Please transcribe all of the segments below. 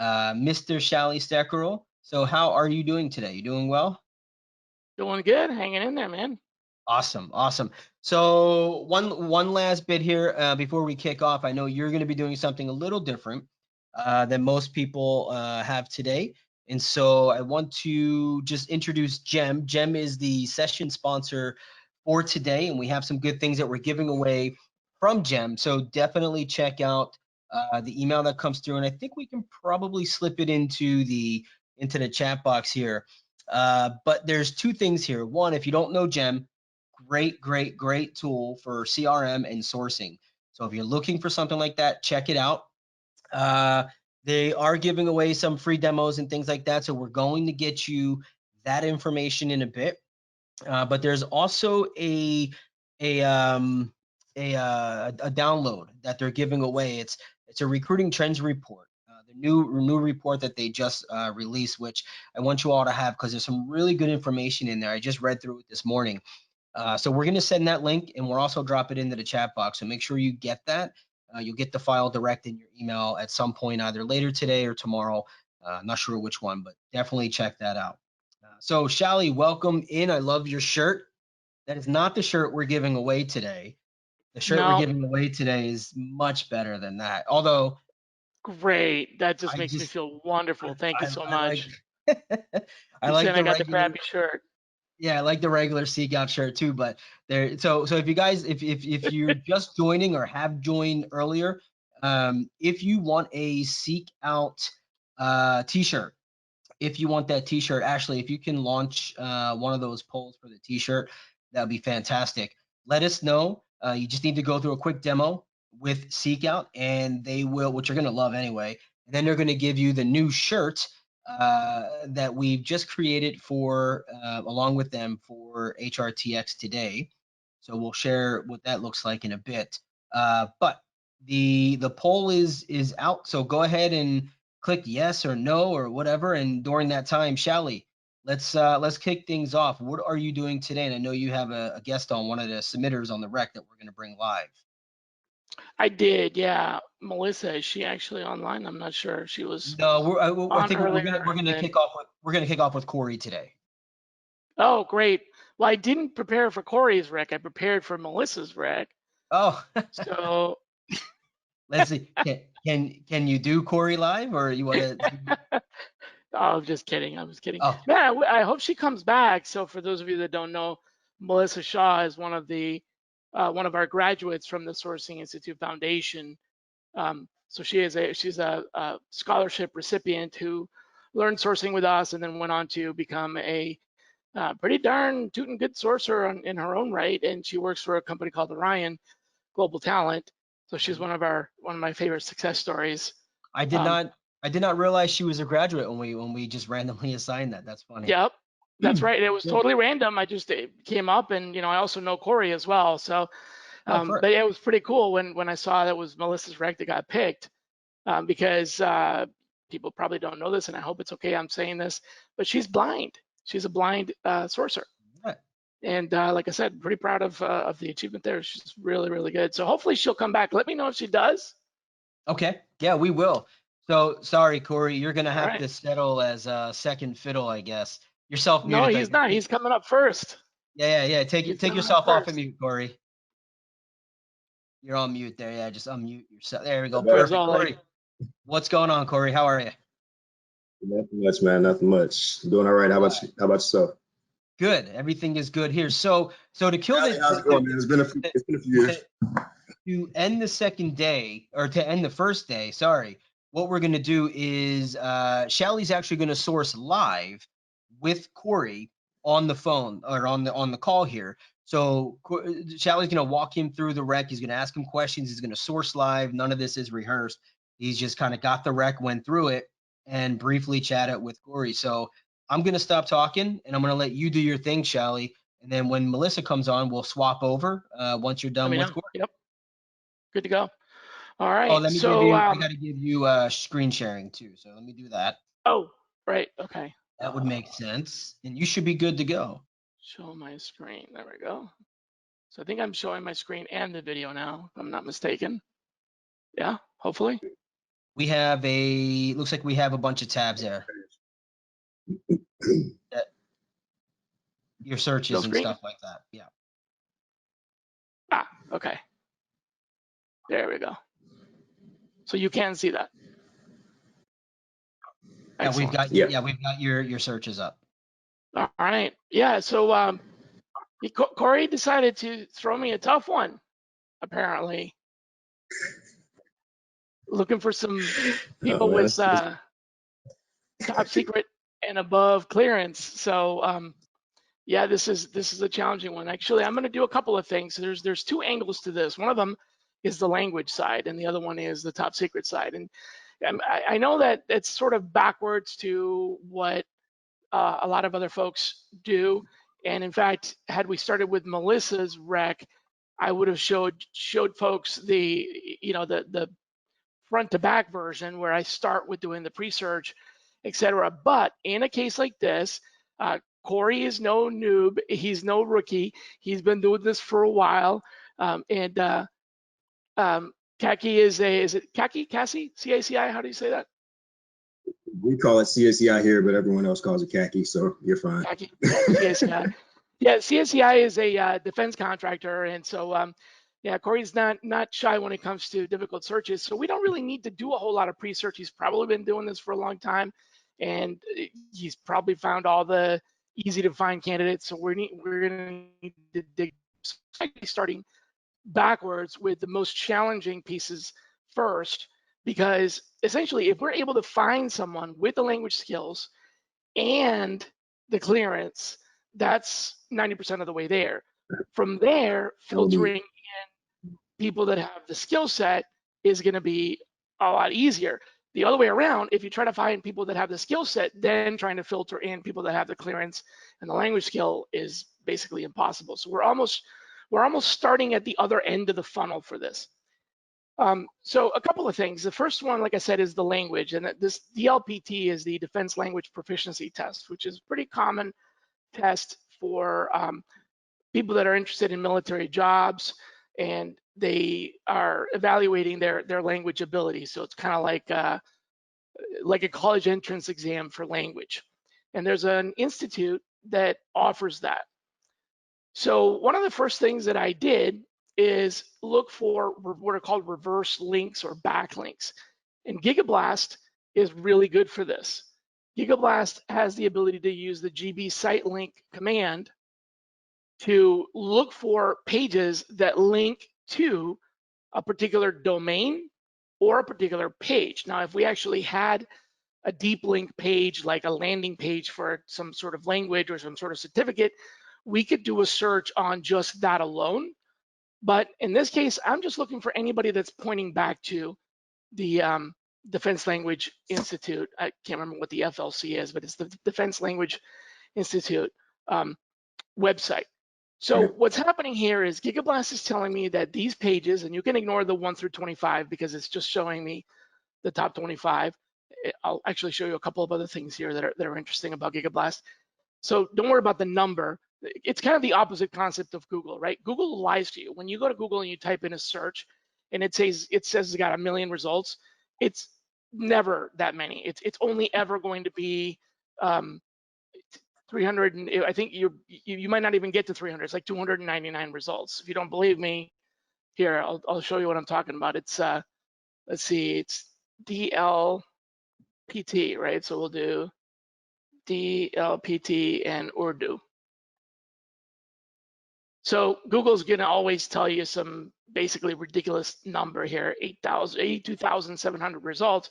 Mr. Shally Steckerl. So how are you doing today? You doing well? Doing good, hanging in there, man. Awesome, awesome. So one last bit here before we kick off. I know you're going to be doing something a little different than most people have today, and so I want to just introduce Jem. Jem is the session sponsor for today, and we have some good things that we're giving away from Jem. So definitely check out the email that comes through, and I think we can probably slip it into the chat box here. But there's two things here. One, if you don't know Jem, great tool for CRM and sourcing. So if you're looking for something like that, check it out. Uh, they are giving away some free demos and things like that. So we're going to get you that information in a bit. But there's also a a download that they're giving away. It's a recruiting trends report. The new report that they just released, which I want you all to have because there's some really good information in there. I just read through it this morning. So we're going to send that link, and we'll also drop it into the chat box. So make sure you get that. You'll get the file direct in your email at some point, either later today or tomorrow. Not sure which one, but definitely check that out. So Shally, welcome in. I love your shirt. That is not the shirt we're giving away today. The shirt we're No, giving away today is much better than that. Although great. That just I makes me just feel wonderful. Thank you so I like much. I Keep like saying the I got the regular. crappy shirt. Yeah, I like the regular Seek Out shirt too, but there. So if you guys, if you're just joining or have joined earlier, if you want a Seek Out T-shirt, if you want that T-shirt, Ashley, if you can launch one of those polls for the T-shirt, that'd be fantastic. Let us know. You just need to go through a quick demo with Seek Out, and they will, which you're gonna love anyway. And then they're gonna give you the new shirt that we've just created for along with them for HRTX today. So we'll share what that looks like in a bit. But the poll is out. So go ahead and click yes or no or whatever. And during that time, Shally, let's kick things off. What are you doing today? And I know you have a guest on, one of the submitters on the rec that we're going to bring live. I did, yeah. Melissa, is she actually online? I'm not sure. She was No, I on think we're earlier gonna we're and gonna then, kick off with Corey today. oh, great. Well, I didn't prepare for Corey's rec. I prepared for Melissa's rec. Oh, So, let's see. Can you do Corey live, or you want to? oh, I'm just kidding. I was kidding. Oh, Man, I hope she comes back. So for those of you that don't know, Melissa Shaw is one of our graduates from the Sourcing Institute Foundation. So she's a scholarship recipient who learned sourcing with us and then went on to become a pretty darn tootin' good sourcer in her own right. And she works for a company called Orion Global Talent. So she's one of my favorite success stories. I did Um, not I did not realize she was a graduate when we just randomly assigned that. That's funny. Yep, that's right. It was Good. totally random. It came up, and I also know Corey as well. So, Oh, for but yeah, it was pretty cool when I saw that was Melissa's rec that got picked, because people probably don't know this, and I hope it's okay I'm saying this, but she's blind. She's a blind sourcer, yeah. and like I said, pretty proud of the achievement there. She's really good. So hopefully she'll come back. Let me know if she does. Okay. Yeah, we will. So sorry, Corey, you're gonna All have right. to settle as second fiddle, I guess. You're self No, muted. he's not. He's coming up first. Yeah. He's Take coming up yourself off of first. mute, Corey. You're on mute there. Yeah, just unmute yourself. There we go. Corey's Perfect. all like, Corey, what's going on, Corey? How are you? Nothing much, man. Nothing much. Doing all right. How about you? How about yourself? Good. Everything is good here. So to kill Allie, how's it going, man? It's been a few years. to end the second day, or to end the first day, sorry, what we're going to do is Shally's actually going to source live with Corey on the phone or on the call here. So Shally's going to walk him through the rec. He's going to ask him questions. He's going to source live. None of this is rehearsed. He's just kind of got the rec, went through it, and briefly chatted with Corey. So I'm going to stop talking, and I'm going to let you do your thing, Shally. And then when Melissa comes on, we'll swap over once you're let done me with know. Corey. Yep, good to go. All Oh, right. let me give So, you, I got to give you screen sharing too. So let me do that. oh, right. Okay. That would make sense. And you should be good to go. Show my screen. There we go. So I think I'm showing my screen and the video now, if I'm not mistaken. Yeah, hopefully. We have looks like we have a bunch of tabs there. Your searches Still and screen? stuff like that. Yeah. Ah, okay. There we go. So you can see that. Yeah, we've Excellent. got Yeah. we've got your searches up. All right. Yeah. So Corey decided to throw me a tough one, apparently. Looking for some people Oh, man, with top secret and above clearance. So yeah, this is a challenging one. Actually, I'm going to do a couple of things. There's two angles to this. One of them is the language side, and the other one is the top secret side. And I know that it's sort of backwards to what a lot of other folks do. And in fact, had we started with Melissa's rec, I would have showed folks the the front to back version where I start with doing the pre-search, etc. But in a case like this, Corey is no noob. He's no rookie. He's been doing this for a while. And Kaki is it Kaki? Cassie? C-A-C-I? How do you say that? we call it CSEI here, but everyone else calls it khaki, so you're fine. Kaki, yeah, CSEI. Yeah, CSEI is a defense contractor. And so, yeah, Corey's not shy when it comes to difficult searches. So we don't really need to do a whole lot of pre-search. He's probably been doing this for a long time, and he's probably found all the easy to find candidates. So we're gonna need to dig, starting backwards with the most challenging pieces first, because essentially, if we're able to find someone with the language skills and the clearance, that's 90% of the way there. From there, filtering people that have the skill set is going to be a lot easier. The other way around, if you try to find people that have the skill set, then trying to filter in people that have the clearance and the language skill is basically impossible. So we're almost starting at the other end of the funnel for this. So a couple of things. The first one, like I said, is the language, and this DLPT is the Defense Language Proficiency Test, which is a pretty common test for people that are interested in military jobs, and they are evaluating their language ability. So it's kind of like a college entrance exam for language. And there's an institute that offers that. So one of the first things that I did is look for what are called reverse links or backlinks. And GigaBlast is really good for this. GigaBlast has the ability to use the GB site link command to look for pages that link to a particular domain or a particular page. Now, if we actually had a deep link page, like a landing page for some sort of language or some sort of certificate, we could do a search on just that alone. But in this case, I'm just looking for anybody that's pointing back to the Defense Language Institute. I can't remember what the FLC is, but it's the Defense Language Institute website. So what's happening here is GigaBlast is telling me that these pages, and you can ignore the 1 through 25 because it's just showing me the top 25. I'll actually show you a couple of other things here that are interesting about GigaBlast. So don't worry about the number. It's kind of the opposite concept of Google, right? Google lies to you. When you go to Google and you type in a search and it says it's got 1 million results, it's never that many. It's only ever going to be 300, and I think you might not even get to 300. It's like 299 results. If you don't believe me, here I'll show you what I'm talking about. It's let's see, it's DLPT, right? So we'll do DLPT and Urdu. So Google's gonna always tell you some basically ridiculous number here, 82,700 results.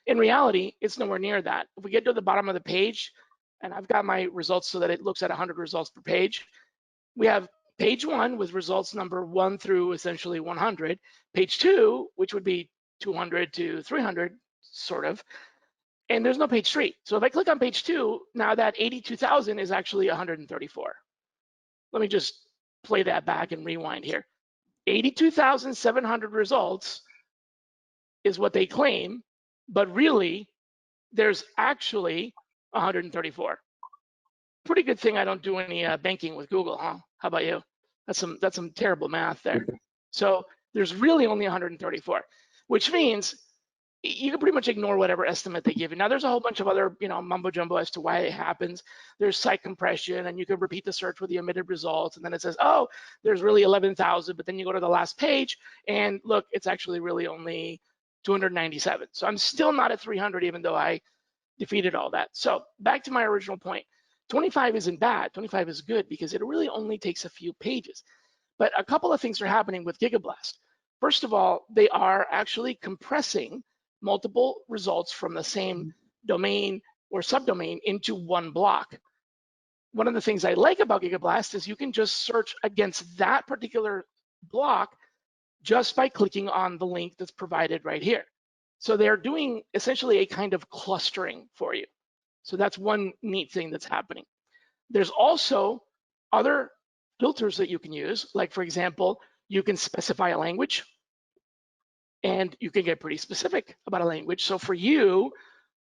In reality, it's nowhere near that. If we get to the bottom of the page, and I've got my results so that it looks at 100 results per page, we have page 1 with results number 1 through essentially 100, page 2, which would be 200 to 300, sort of, and there's no page 3. So if I click on page 2, now that 82,000 is actually 134. Let me just play that back and rewind here. 82,700 results is what they claim, but really there's actually 134. Pretty good thing I don't do any banking with Google, huh? How about you? That's some terrible math there. So there's really only 134, which means you can pretty much ignore whatever estimate they give you. Now, there's a whole bunch of other, mumbo jumbo as to why it happens. There's site compression, and you can repeat the search with the omitted results, and then it says, oh, there's really 11,000, but then you go to the last page, and look, it's actually really only 297. So I'm still not at 300, even though I defeated all that. So back to my original point, 25 isn't bad. 25 is good because it really only takes a few pages. But a couple of things are happening with GigaBlast. First of all, they are actually compressing multiple results from the same domain or subdomain into one block. One of the things I like about GigaBlast is you can just search against that particular block just by clicking on the link that's provided right here. So they're doing essentially a kind of clustering for you. So that's one neat thing that's happening. There's also other filters that you can use. Like, for example, you can specify a language, and you can get pretty specific about a language. So for you,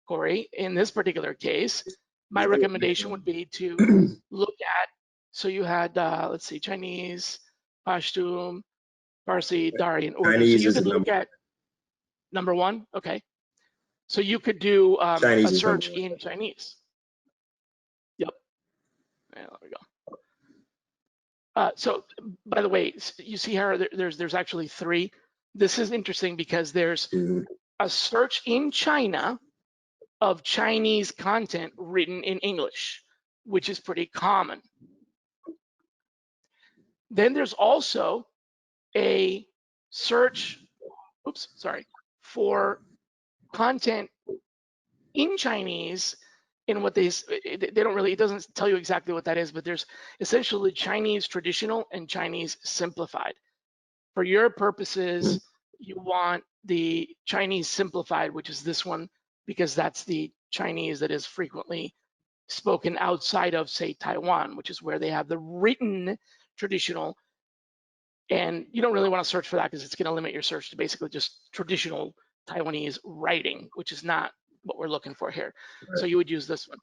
Corey, in this particular case, my recommendation would be to look at, so you had, let's see, Chinese, Pashtun, Farsi, Dari, and Urdu. So you could look at number one, okay. So you could do a search in Chinese. Yep, there we go. So by the way, you see here, there's actually 3. This is interesting because there's a search in China of Chinese content written in English, which is pretty common. Then there's also a search, for content in Chinese in what they don't really, it doesn't tell you exactly what that is, but there's essentially Chinese traditional and Chinese simplified. For your purposes, you want the Chinese simplified, which is this one, because that's the Chinese that is frequently spoken outside of, say, Taiwan, which is where they have the written traditional. And you don't really want to search for that because it's going to limit your search to basically just traditional Taiwanese writing, which is not what we're looking for here. Right. So you would use this one.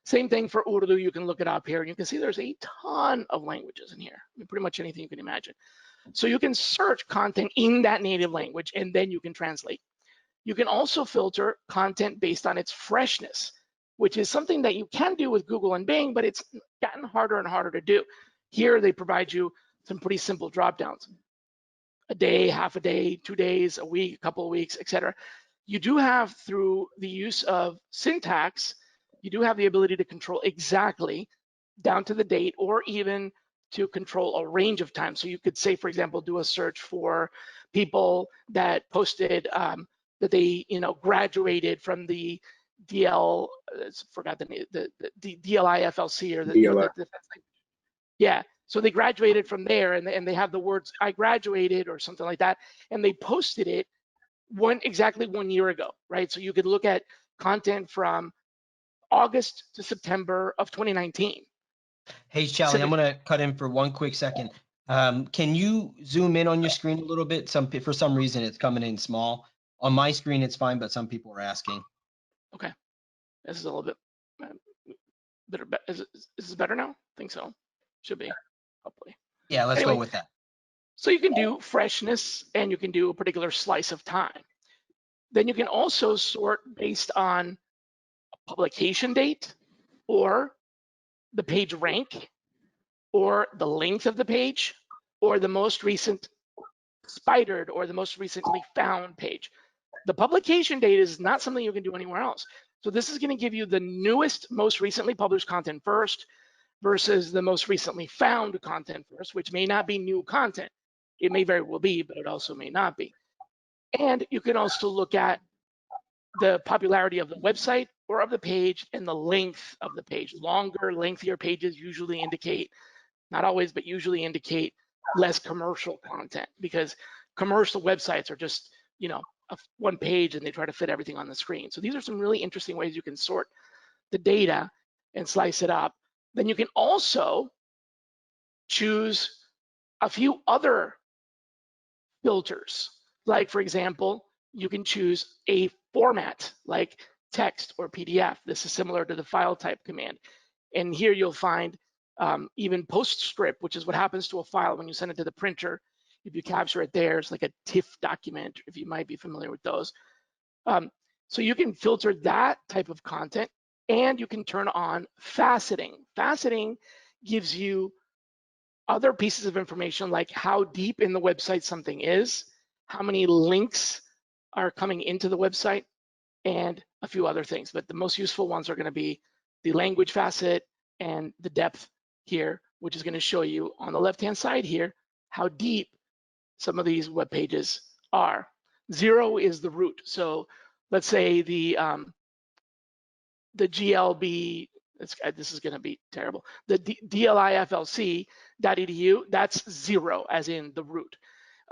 Same thing for Urdu. You can look it up here, and you can see there's a ton of languages in here. I mean, pretty much anything you can imagine. So you can search content in that native language, and then you can translate. You can also filter content based on its freshness, which is something that you can do with Google and Bing, but it's gotten harder and harder to do. Here, they provide you some pretty simple drop-downs. A day, half a day, 2 days, a week, a couple of weeks, etc. You do have, through the use of syntax, you do have the ability to control exactly down to the date, or even to control a range of time. So you could say, for example, do a search for people that posted that they, graduated from the DL, forgot the name, the DLIFLC or the yeah. So they graduated from there, and they have the words "I graduated" or something like that, and they posted it exactly 1 year ago, right? So you could look at content from August to September of 2019. Hey, Shally, I'm gonna cut in for one quick second. Can you zoom in on your screen a little bit? For some reason it's coming in small. On my screen it's fine, but some people are asking. Okay, this is a little bit better. Is this better now? I think so. Should be, hopefully. Yeah, let's go with that. So you can do freshness, and you can do a particular slice of time. Then you can also sort based on a publication date, or the page rank, or the length of the page, or the most recent spidered, or the most recently found page. The publication date is not something you can do anywhere else. So this is going to give you the newest, most recently published content first, versus the most recently found content first, which may not be new content. It may very well be, but it also may not be. And you can also look at the popularity of the website or of the page and the length of the page. Longer, lengthier pages usually indicate, not always, but usually indicate less commercial content, because commercial websites are just, one page and they try to fit everything on the screen. So these are some really interesting ways you can sort the data and slice it up. Then you can also choose a few other filters. Like, for example, you can choose a format like text or PDF. This is similar to the file type command. And here you'll find even PostScript, which is what happens to a file when you send it to the printer. If you capture it there, it's like a TIFF document, if you might be familiar with those. So you can filter that type of content, and you can turn on faceting. Faceting gives you other pieces of information like how deep in the website something is, how many links are coming into the website, and a few other things. But the most useful ones are going to be the language facet and the depth here, which is going to show you on the left-hand side here how deep some of these web pages are. 0 is the root. So let's say the GLB, this is going to be terrible. The DLIFLC.edu, that's 0 as in the root.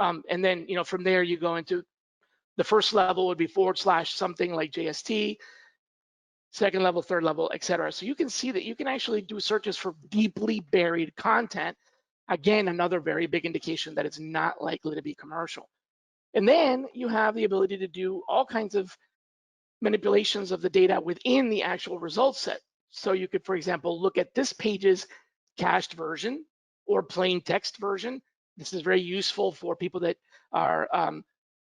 And then, from there you go into the first level would be / something like JST, second level, third level, etc. So you can see that you can actually do searches for deeply buried content. Again, another very big indication that it's not likely to be commercial. And then you have the ability to do all kinds of manipulations of the data within the actual result set. So you could, for example, look at this page's cached version or plain text version. This is very useful for people that are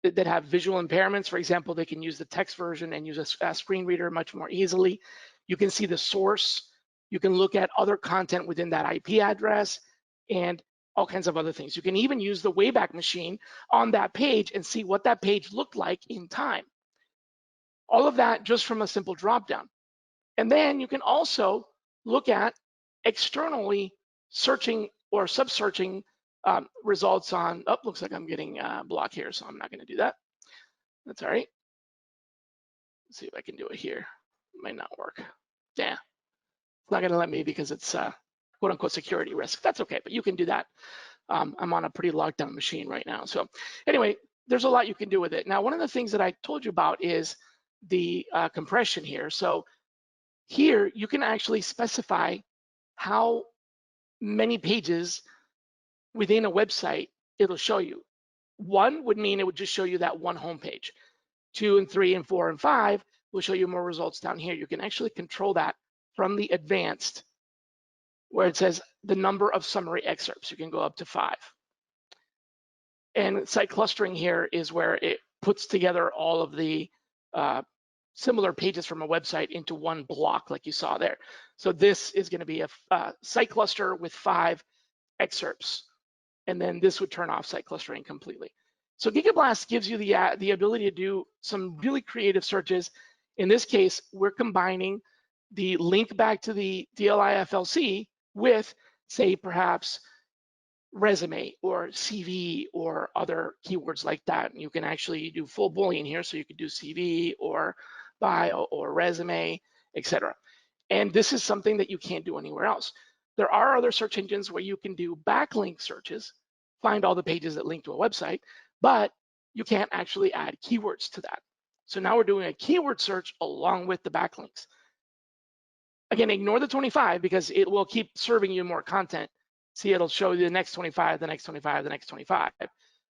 that have visual impairments. For example, they can use the text version and use a screen reader much more easily. You can see the source. You can look at other content within that IP address and all kinds of other things. You can even use the Wayback Machine on that page and see what that page looked like in time. All of that just from a simple dropdown. And then you can also look at externally searching or sub-searching results on, looks like I'm getting blocked here, so I'm not gonna do that. That's all right. Let's see if I can do it here. Might not work. Yeah, it's not gonna let me because it's quote unquote security risk. That's okay, but you can do that. I'm on a pretty locked down machine right now. So anyway, there's a lot you can do with it. Now, one of the things that I told you about is the compression here. So here you can actually specify how many pages within a website it'll show you. 1 would mean it would just show you that one home page. 2 and 3 and 4 and 5 will show you more results down here. You can actually control that from the advanced, where it says the number of summary excerpts. You can go up to 5. And site clustering here is where it puts together all of the similar pages from a website into one block like you saw there. So this is going to be a site cluster with 5 excerpts. And then this would turn off site clustering completely. So GigaBlast gives you the ability to do some really creative searches. In this case, we're combining the link back to the DLIFLC with, say, perhaps resume or CV or other keywords like that. And you can actually do full Boolean here. So you could do CV or bio or resume, etc. And this is something that you can't do anywhere else. There are other search engines where you can do backlink searches, find all the pages that link to a website, but you can't actually add keywords to that. So now we're doing a keyword search along with the backlinks. Again, ignore the 25 because it will keep serving you more content. See, it'll show you the next 25, the next 25, the next 25.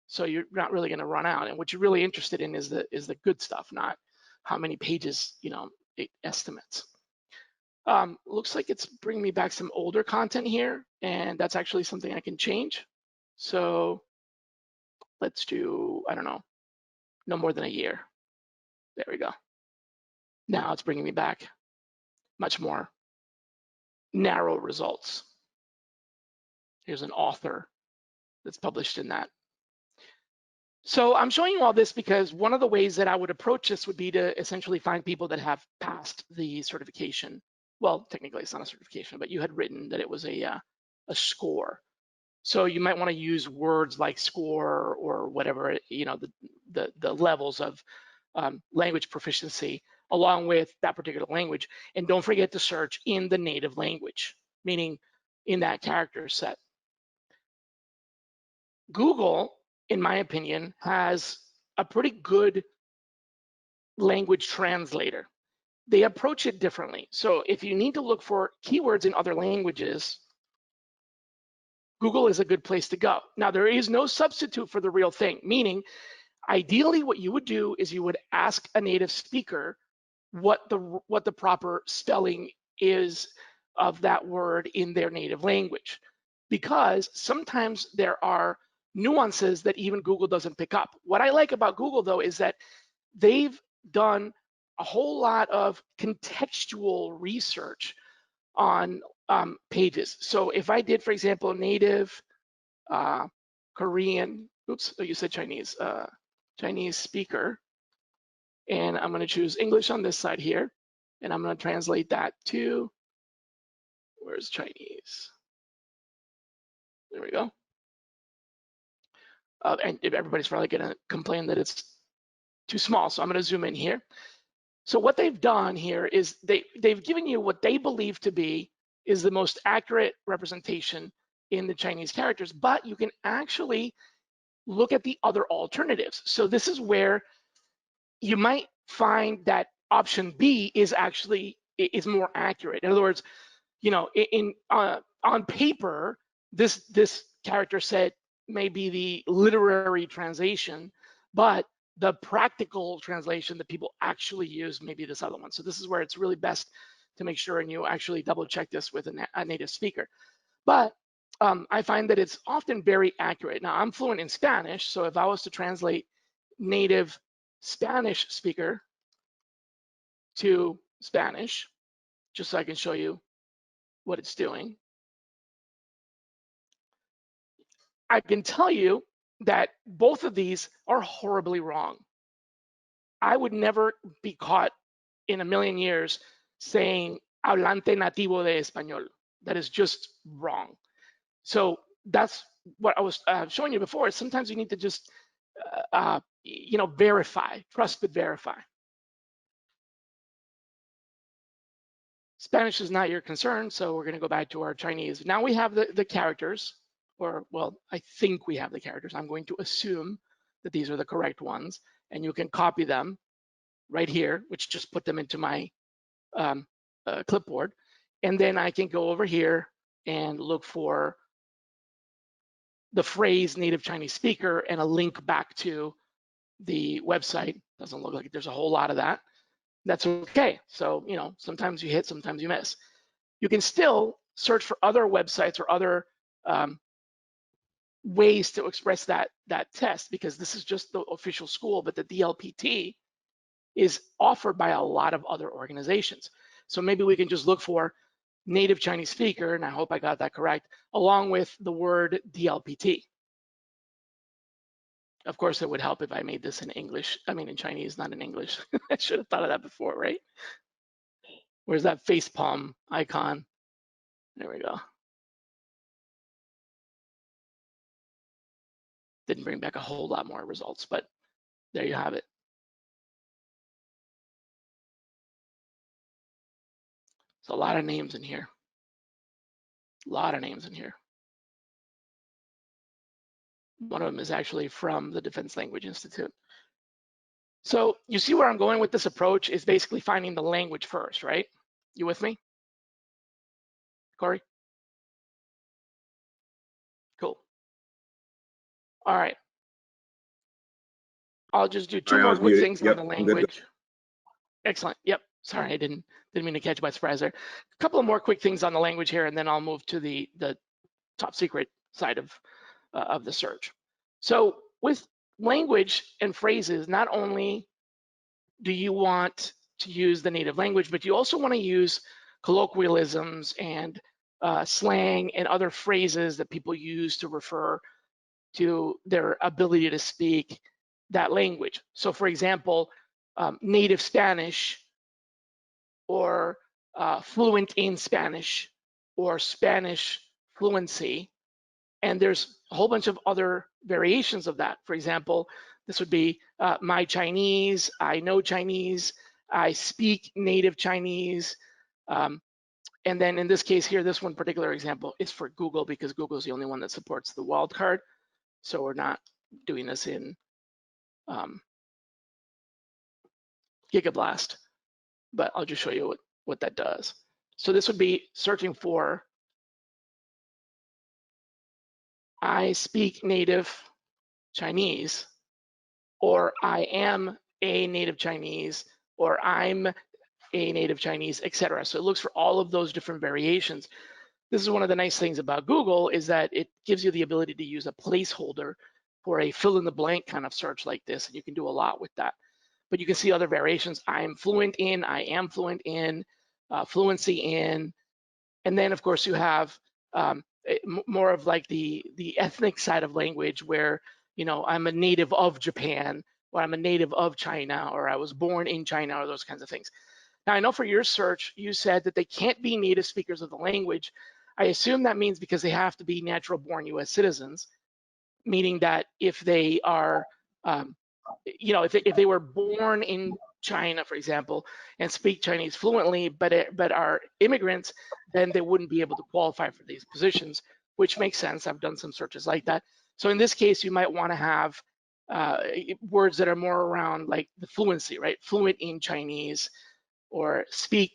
So you're not really going to run out. And what you're really interested in is the good stuff, not how many pages, it estimates. Looks like it's bringing me back some older content here, and that's actually something I can change. So let's do, I don't know, no more than a year. There we go. Now it's bringing me back much more narrow results. Here's an author that's published in that. So I'm showing you all this because one of the ways that I would approach this would be to essentially find people that have passed the certification. Well, technically it's not a certification, but you had written that it was a score. So you might want to use words like score or whatever, the levels of language proficiency along with that particular language. And don't forget to search in the native language, meaning in that character set. Google, in my opinion, has a pretty good language translator. They approach it differently. So if you need to look for keywords in other languages, Google is a good place to go. Now, there is no substitute for the real thing, meaning ideally what you would do is you would ask a native speaker what the proper spelling is of that word in their native language, because sometimes there are nuances that even Google doesn't pick up. What I like about Google, though, is that they've done a whole lot of contextual research on pages. So if I did, for example, native Korean, oops, oh, you said Chinese, Chinese speaker, and I'm going to choose English on this side here, and I'm going to translate that to, where's Chinese? There we go. And everybody's probably going to complain that it's too small, so I'm going to zoom in here. So what they've done here is they've given you what they believe to be is the most accurate representation in the Chinese characters, but you can actually look at the other alternatives. So this is where you might find that option B is actually more accurate. In other words, you know, on paper, this character set may be the literary translation, but the practical translation that people actually use may be this other one. So this is where it's really best to make sure and you actually double check this with a native speaker. But I find that it's often very accurate. Now I'm fluent in Spanish, so if I was to translate native Spanish speaker to Spanish, just so I can show you what it's doing, I can tell you that both of these are horribly wrong. I would never be caught in a million years saying hablante nativo de español. That is just wrong. So that's what I was showing you before. Sometimes you need to just, you know, verify, trust but verify. Spanish is not your concern, so we're going to go back to our Chinese. Now we have the characters, or well, I think we have the characters. I'm going to assume that these are the correct ones, and you can copy them right here, which just put them into my clipboard. And then I can go over here and look for the phrase native Chinese speaker and a link back to the website. Doesn't look like there's a whole lot of that. That's okay. So, you know, sometimes you hit, sometimes you miss. You can still search for other websites or other ways to express that test, because this is just the official school, but the DLPT is offered by a lot of other organizations. So maybe we can just look for native Chinese speaker, and I hope I got that correct, along with the word DLPT. Of course, it would help if I made this in English. I mean, in Chinese, not in English. I should have thought of that before, right? Where's that face palm icon? There we go. Didn't bring back a whole lot more results, but there you have it. So a lot of names in here. A lot of names in here. One of them is actually from the Defense Language Institute. So you see where I'm going with this approach is basically finding the language first, right? You with me, Corey? Cool. All right. I'll just do two more quick things on the language. Excellent. Yep. Sorry, I didn't mean to catch you by surprise there. A couple of more quick things on the language here, and then I'll move to the top secret side of the search. So with language and phrases, not only do you want to use the native language, but you also want to use colloquialisms and slang and other phrases that people use to refer to their ability to speak that language. So for example, native Spanish, or fluent in Spanish, or Spanish fluency. And there's a whole bunch of other variations of that. For example, this would be my Chinese, I know Chinese, I speak native Chinese. And then in this case here, this one particular example is for Google, because Google is the only one that supports the wildcard. So we're not doing this in Gigablast, but I'll just show you what that does. So this would be searching for I speak native Chinese, or I am a native Chinese, or I'm a native Chinese, etc. So it looks for all of those different variations. This is one of the nice things about Google, is that it gives you the ability to use a placeholder for a fill in the blank kind of search like this, and you can do a lot with that. but you can see other variations. I am fluent in, I am fluent in, fluency in, and then of course you have more of like the ethnic side of language where, you know, I'm a native of Japan, or I'm a native of China, or I was born in China, or those kinds of things. Now, I know for your search, you said that they can't be native speakers of the language. I assume that means because they have to be natural born US citizens, meaning that if they are, you know, if they were born in China, for example, and speak Chinese fluently, but are immigrants, then they wouldn't be able to qualify for these positions, which makes sense. I've done some searches like that. So in this case, you might want to have words that are more around like the fluency, right? Fluent in Chinese, or speak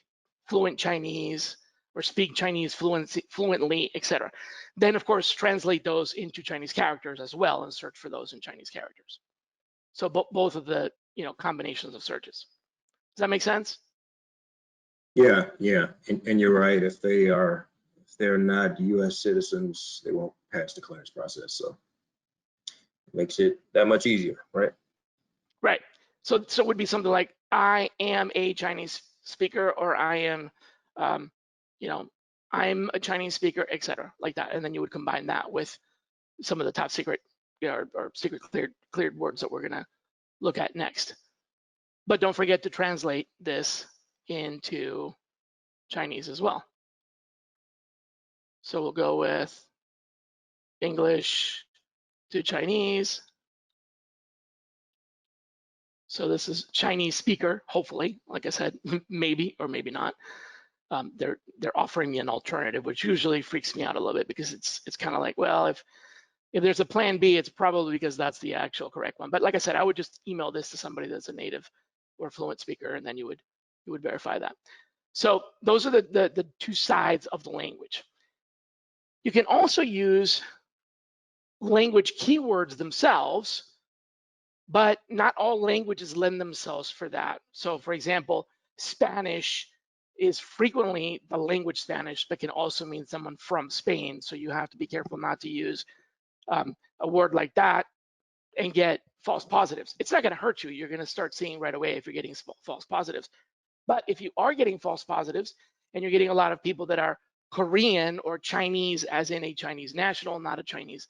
fluent Chinese, or speak Chinese fluently, etc. Then of course translate those into Chinese characters as well and search for those in Chinese characters. So both of the, you know, combinations of searches. Does that make sense? Yeah, yeah, and you're right. If they're not U.S. citizens, they won't pass the clearance process. So it makes it that much easier, right? Right. So it would be something like, I am a Chinese speaker, or I am, you know, I'm a Chinese speaker, etc., like that. And then you would combine that with some of the top secret, you know, or secret cleared words that we're gonna look at next. But don't forget to translate this into Chinese as well. So we'll go with English to Chinese. So this is Chinese speaker, hopefully. Like I said, maybe or maybe not. They're offering me an alternative, which usually freaks me out a little bit, because it's kind of like, well, if there's a plan B, it's probably because that's the actual correct one. But like I said, I would just email this to somebody that's a native or fluent speaker, and then you would verify that. So those are the two sides of the language. You can also use language keywords themselves, but not all languages lend themselves for that. So for example, Spanish is frequently the language Spanish, but can also mean someone from Spain. So you have to be careful not to use a word like that and get false positives. It's not going to hurt you. You're going to start seeing right away if you're getting false positives. But if you are getting false positives, and you're getting a lot of people that are Korean or Chinese, as in a Chinese national, not a Chinese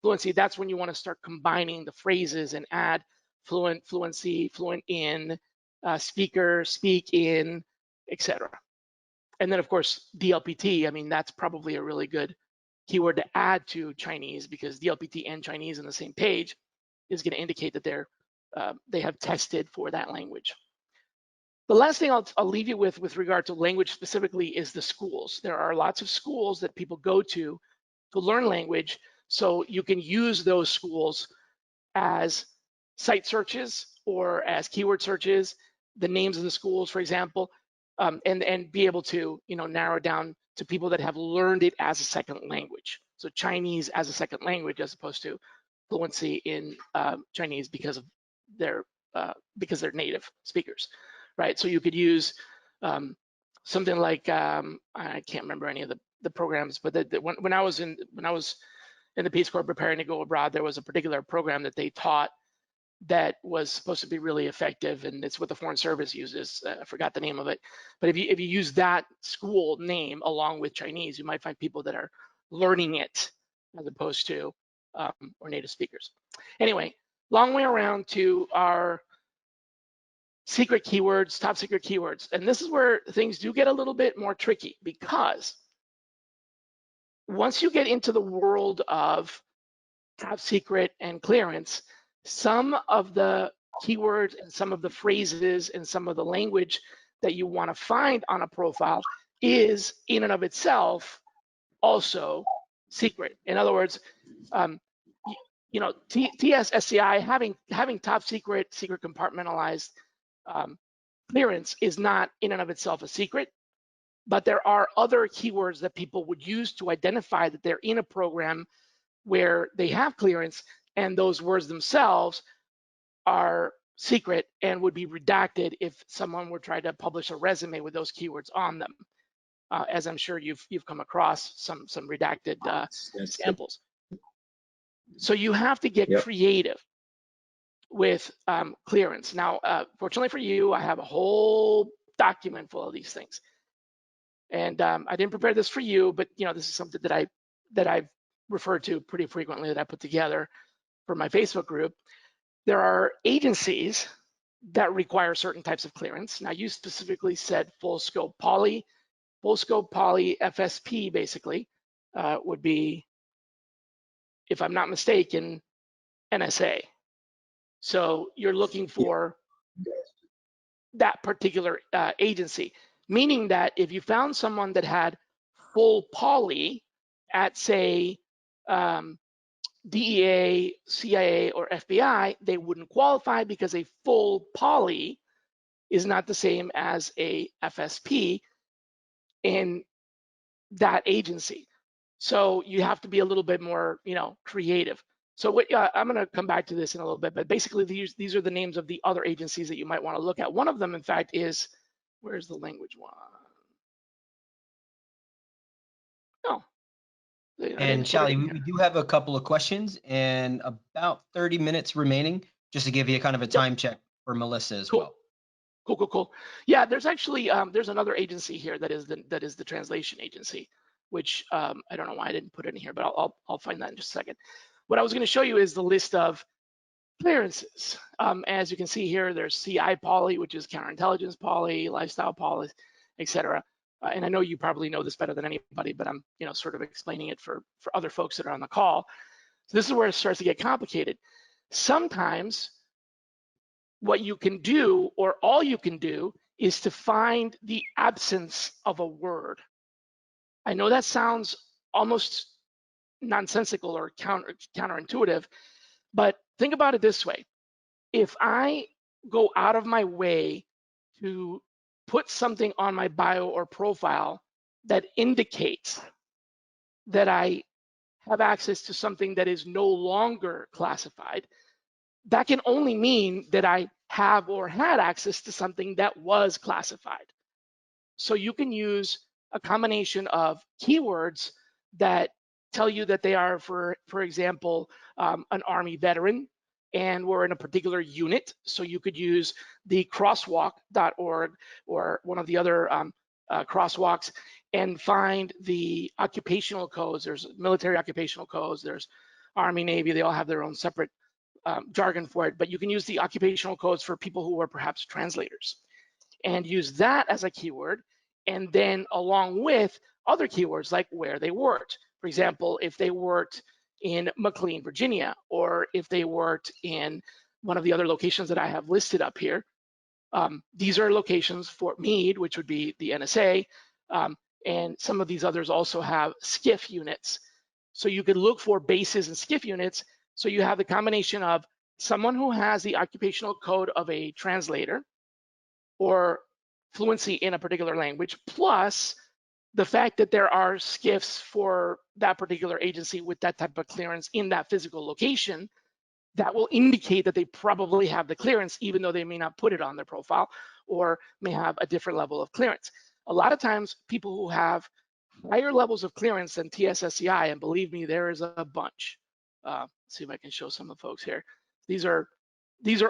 fluency, that's when you want to start combining the phrases and add fluent, fluency, fluent in, speaker, speak in, etc. And then of course, DLPT, I mean, that's probably a really good keyword to add to Chinese, because DLPT and Chinese on the same page is going to indicate that they have tested for that language. The last thing I'll leave you with regard to language specifically is the schools. There are lots of schools that people go to learn language, so you can use those schools as site searches or as keyword searches, the names of the schools, for example, and be able to, you know, narrow down to people that have learned it as a second language. So Chinese as a second language, as opposed to fluency in Chinese because they're native speakers, right? So you could use something like I can't remember any of the programs, but when I was in the Peace Corps preparing to go abroad, there was a particular program that they taught that was supposed to be really effective, and it's what the Foreign Service uses. I forgot the name of it, but if you use that school name along with Chinese, you might find people that are learning it as opposed to or native speakers. Anyway, long way around to our secret keywords, top secret keywords, and this is where things do get a little bit more tricky, because once you get into the world of top secret and clearance, some of the keywords and some of the phrases and some of the language that you want to find on a profile is in and of itself also secret. In other words, you know, TSSCI having top secret compartmentalized clearance is not in and of itself a secret, but there are other keywords that people would use to identify that they're in a program where they have clearance, and those words themselves are secret and would be redacted if someone were trying to publish a resume with those keywords on them, as I'm sure you've come across some redacted samples. So you have to get creative with clearance. Now, fortunately for you, I have a whole document full of these things. And I didn't prepare this for you, but this is something that I've referred to pretty frequently, that I put together for my Facebook group. There are agencies that require certain types of clearance. Now, you specifically said full scope poly. Full scope poly FSP basically would be, if I'm not mistaken, NSA. So you're looking for that particular agency, meaning that if you found someone that had full poly at, say, DEA, CIA, or FBI, they wouldn't qualify, because a full poly is not the same as a FSP in that agency. So you have to be a little bit more, creative. So I'm going to come back to this in a little bit, but basically these are the names of the other agencies that you might want to look at. One of them, in fact, is, where's the language one? Oh, And Shally, we do have a couple of questions and about 30 minutes remaining, just to give you a kind of a time check for Melissa as well. Cool. Yeah, there's actually there's another agency here that is the translation agency, which I don't know why I didn't put it in here, but I'll find that in just a second. What I was going to show you is the list of clearances. As you can see here, there's CI poly, which is counterintelligence poly, lifestyle poly, etc. And I know you probably know this better than anybody, but I'm sort of explaining it for other folks that are on the call. So this is where it starts to get complicated. Sometimes what you can do, or all you can do, is to find the absence of a word. I know that sounds almost nonsensical or counterintuitive, but think about it this way. If I go out of my way to put something on my bio or profile that indicates that I have access to something that is no longer classified, that can only mean that I have or had access to something that was classified. So you can use a combination of keywords that tell you that they are, for example, an Army veteran, and we're in a particular unit. So you could use the crosswalk.org or one of the other crosswalks and find the occupational codes. There's military occupational codes, there's Army, Navy, they all have their own separate jargon for it, but you can use the occupational codes for people who are perhaps translators and use that as a keyword, and then along with other keywords like where they worked. For example, if they worked in McLean, Virginia, or if they worked in one of the other locations that I have listed up here. These are locations for Meade, which would be the NSA, and some of these others also have SCIF units. So you could look for bases and SCIF units. So you have the combination of someone who has the occupational code of a translator or fluency in a particular language, plus the fact that there are SCIFs for that particular agency with that type of clearance in that physical location, that will indicate that they probably have the clearance, even though they may not put it on their profile or may have a different level of clearance. A lot of times people who have higher levels of clearance than TSSCI, and believe me, there is a bunch. Let's see if I can show some of the folks here. These are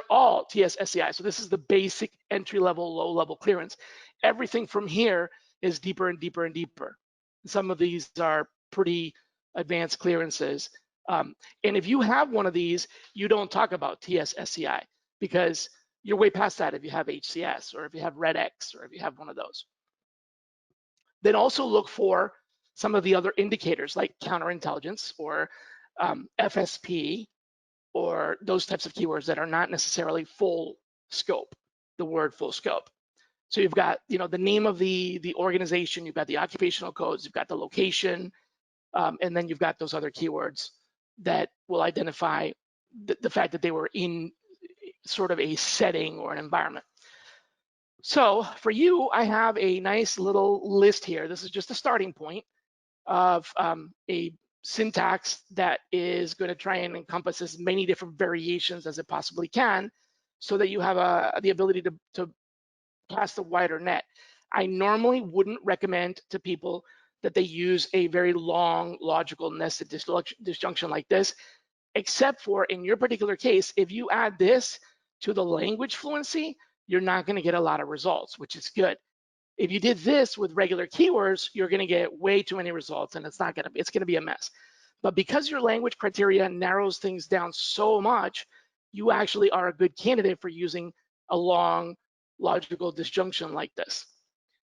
all TSSCI. So this is the basic entry level, low level clearance. Everything from here is deeper and deeper and deeper. Some of these are pretty advanced clearances. And if you have one of these, you don't talk about TSSCI because you're way past that if you have HCS or if you have RedX or if you have one of those. Then also look for some of the other indicators like counterintelligence or FSP or those types of keywords that are not necessarily full scope, the word full scope. So you've got, the name of the organization, you've got the occupational codes, you've got the location, and then you've got those other keywords that will identify the fact that they were in sort of a setting or an environment. So for you, I have a nice little list here. This is just a starting point of a syntax that is going to try and encompass as many different variations as it possibly can, so that you have the ability to cast a wider net. I normally wouldn't recommend to people that they use a very long logical nested disjunction like this. except for in your particular case, if you add this to the language fluency, you're not going to get a lot of results, which is good. If you did this with regular keywords, you're going to get way too many results, and it's going to be a mess. But because your language criteria narrows things down so much, you actually are a good candidate for using a long logical disjunction like this.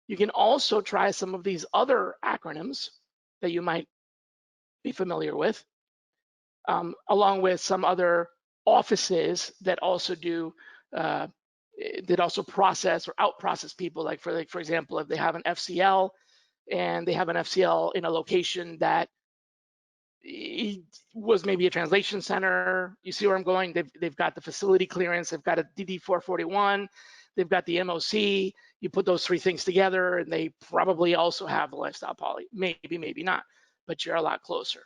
You can also try some of these other acronyms that you might be familiar with, along with some other offices that also do that also process or out-process people. Like for example, if they have an FCL and they have an FCL in a location that was maybe a translation center, you see where I'm going? They've got the facility clearance, they've got a DD 441, they've got the MOC. You put those three things together, and they probably also have the lifestyle poly. Maybe not, but you're a lot closer.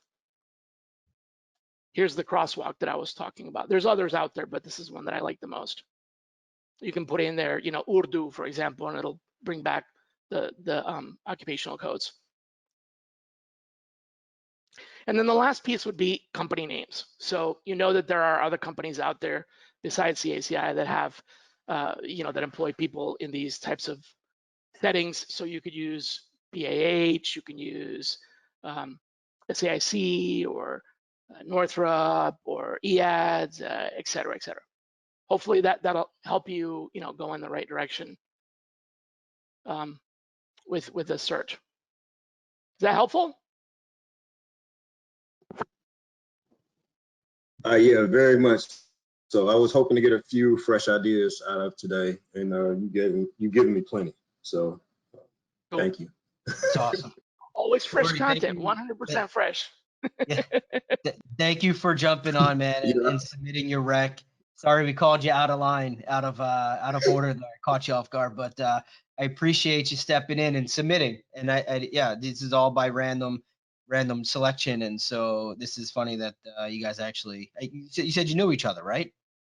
Here's the crosswalk that I was talking about. There's others out there, but this is one that I like the most. You can put in there, Urdu, for example, and it'll bring back the occupational codes. And then the last piece would be company names. So you know that there are other companies out there besides CACI that have, that employ people in these types of settings. So you could use BAH, you can use SAIC or Northrop or EADS, et cetera, et cetera. Hopefully that'll help you, go in the right direction with the search. Is that helpful? Yeah, very much. So I was hoping to get a few fresh ideas out of today, and you've given me plenty. So Cool. Thank you. It's awesome. Always fresh Corey, content, 100% fresh. Yeah. Thank you for jumping on, man, and submitting your rec. Sorry we called you out of line, out of order there. I caught you off guard, but I appreciate you stepping in and submitting. And yeah, this is all by random selection, and so this is funny that you guys actually. You said you knew each other, right?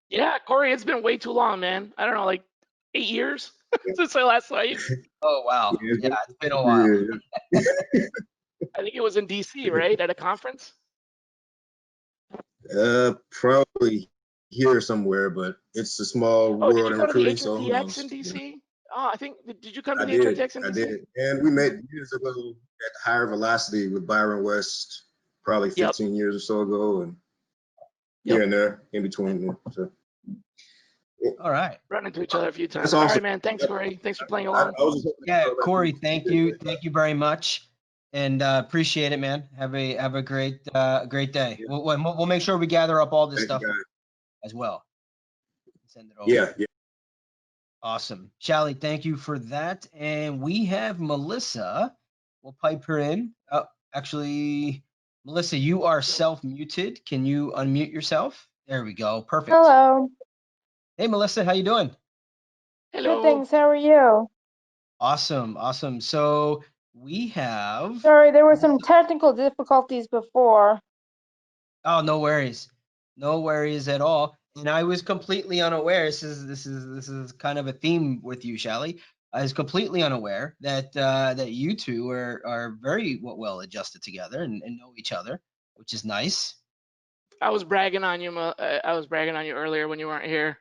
Yeah, Corey, it's been way too long, man. I don't know, like 8 years since I last saw you. Oh wow, yeah, it's been a while. Yeah. I think it was in DC, right, at a conference. Probably here somewhere, but it's a small world did you in go to the recruiting, so who HRTX in knows? DC? Oh, I think, did you come to I the did, HRTX in DC? I did, and we met years ago at Higher Velocity with Byron West, probably 15 years or so ago, and here and there in between. So. All right. Run into each other a few times. That's awesome. All right, man. Thanks, Corey. Thanks for playing along. Yeah, Corey, thank you very much, and appreciate it, man. Have a great day. Yeah. We'll make sure we gather up all this stuff as well. Send it over. Yeah. Awesome, Shally. Thank you for that. And we have Melissa. We'll pipe her in. Oh, actually, Melissa, you are self-muted. Can you unmute yourself? There we go. Perfect. Hello. Hey, Melissa, how you doing? Hello. Good, thanks. How are you? Awesome. So we have. Sorry, there were some technical difficulties before. Oh, no worries at all. And I was completely unaware. This is kind of a theme with you, Shally. I was completely unaware that you two are very well adjusted together and know each other, which is nice. I was bragging on you. I was bragging on you earlier when you weren't here.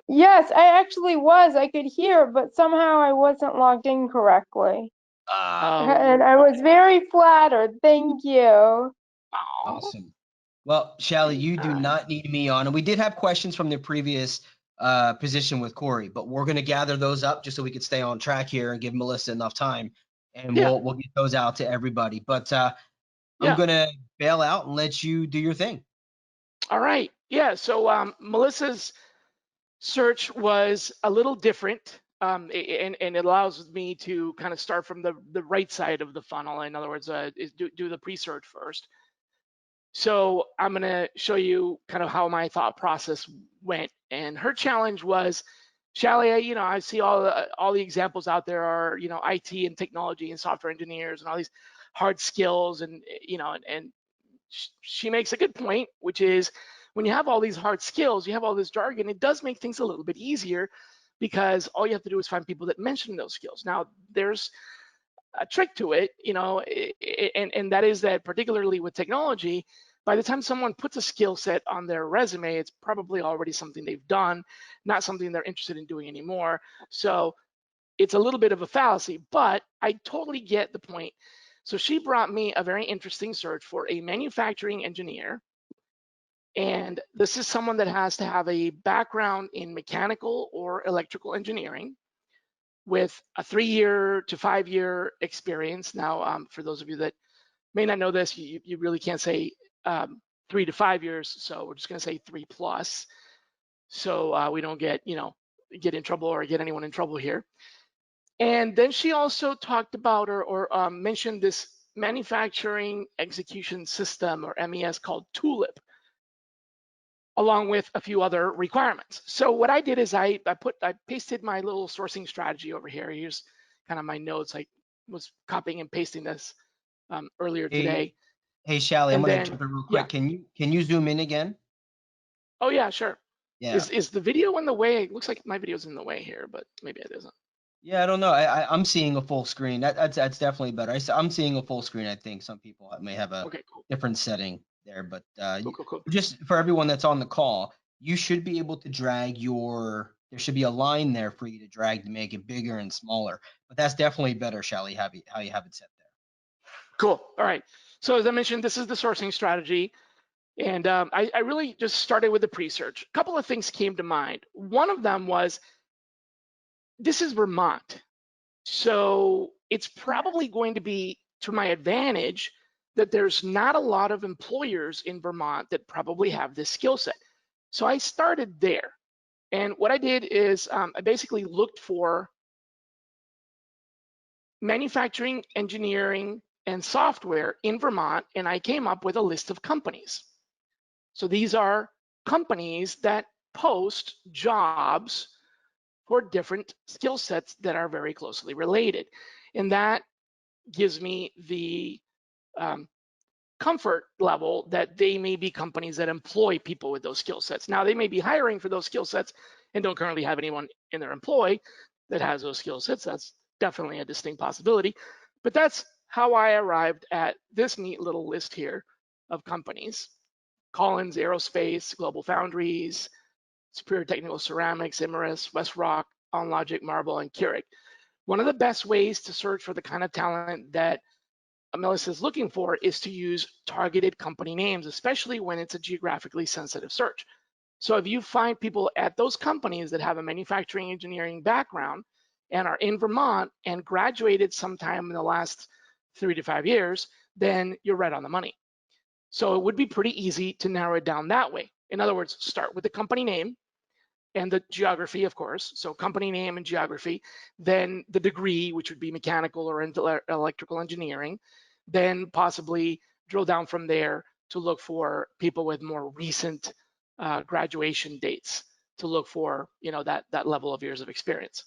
Yes, I actually was. I could hear, but somehow I wasn't logged in correctly. And I was very flattered. Thank you. Awesome. Well, Shally, you do not need me on. And we did have questions from the previous position with Corey, but we're going to gather those up just so we could stay on track here and give Melissa enough time. And we'll get those out to everybody. But I'm going to bail out and let you do your thing. All right. Yeah. So Melissa's search was a little different. And it allows me to kind of start from the right side of the funnel. In other words, do the pre-search first. So I'm going to show you kind of how my thought process went. And her challenge was, Shally, I see all the examples out there are, IT and technology and software engineers and all these hard skills. And, and she makes a good point, which is when you have all these hard skills, you have all this jargon, it does make things a little bit easier because all you have to do is find people that mention those skills. Now, there's a trick to it, and that is that particularly with technology, by the time someone puts a skill set on their resume, it's probably already something they've done, not something they're interested in doing anymore. So it's a little bit of a fallacy, but I totally get the point. So she brought me a very interesting search for a manufacturing engineer. And this is someone that has to have a background in mechanical or electrical engineering with a 3-year to 5-year experience. Now, for those of you that may not know this, you really can't say 3 to 5 years. So we're just going to say 3+. So we don't get in trouble or get anyone in trouble here. And then she also talked about or mentioned this manufacturing execution system, or MES, called Tulip, along with a few other requirements. So what I did is I pasted my little sourcing strategy over here. Here's kind of my notes. I was copying and pasting this earlier today. Hey, Shally, I'm And gonna then, jump in real yeah. quick. Can you zoom in again? Oh yeah, sure. Yeah. Is the video in the way? It looks like my video's in the way here, but maybe it isn't. Yeah, I don't know. I'm seeing a full screen. That's definitely better. I'm seeing a full screen. I think some people may have a Okay, cool. different setting there, but Cool. just for everyone that's on the call, you should be able to drag there should be a line there for you to drag to make it bigger and smaller. But that's definitely better, Shally, how you have it set there. Cool. All right. So as I mentioned, this is the sourcing strategy. And I really just started with the pre-search. A couple of things came to mind. One of them was, this is Vermont. So it's probably going to be to my advantage that there's not a lot of employers in Vermont that probably have this skill set. So I started there. And what I did is I basically looked for manufacturing, engineering, and software in Vermont, and I came up with a list of companies. So these are companies that post jobs for different skill sets that are very closely related. And that gives me the comfort level that they may be companies that employ people with those skill sets. Now, they may be hiring for those skill sets and don't currently have anyone in their employ that has those skill sets. That's definitely a distinct possibility. But that's how I arrived at this neat little list here of companies. Collins Aerospace, Global Foundries, Superior Technical Ceramics, Imerys, WestRock, OnLogic, Marble, and Keurig. One of the best ways to search for the kind of talent that Melissa is looking for is to use targeted company names, especially when it's a geographically sensitive search. So if you find people at those companies that have a manufacturing engineering background and are in Vermont and graduated sometime in the last 3 to 5 years, then you're right on the money. So it would be pretty easy to narrow it down that way. In other words, start with the company name and the geography, of course. So company name and geography, then the degree, which would be mechanical or electrical engineering, then possibly drill down from there to look for people with more recent graduation dates, to look for that level of years of experience.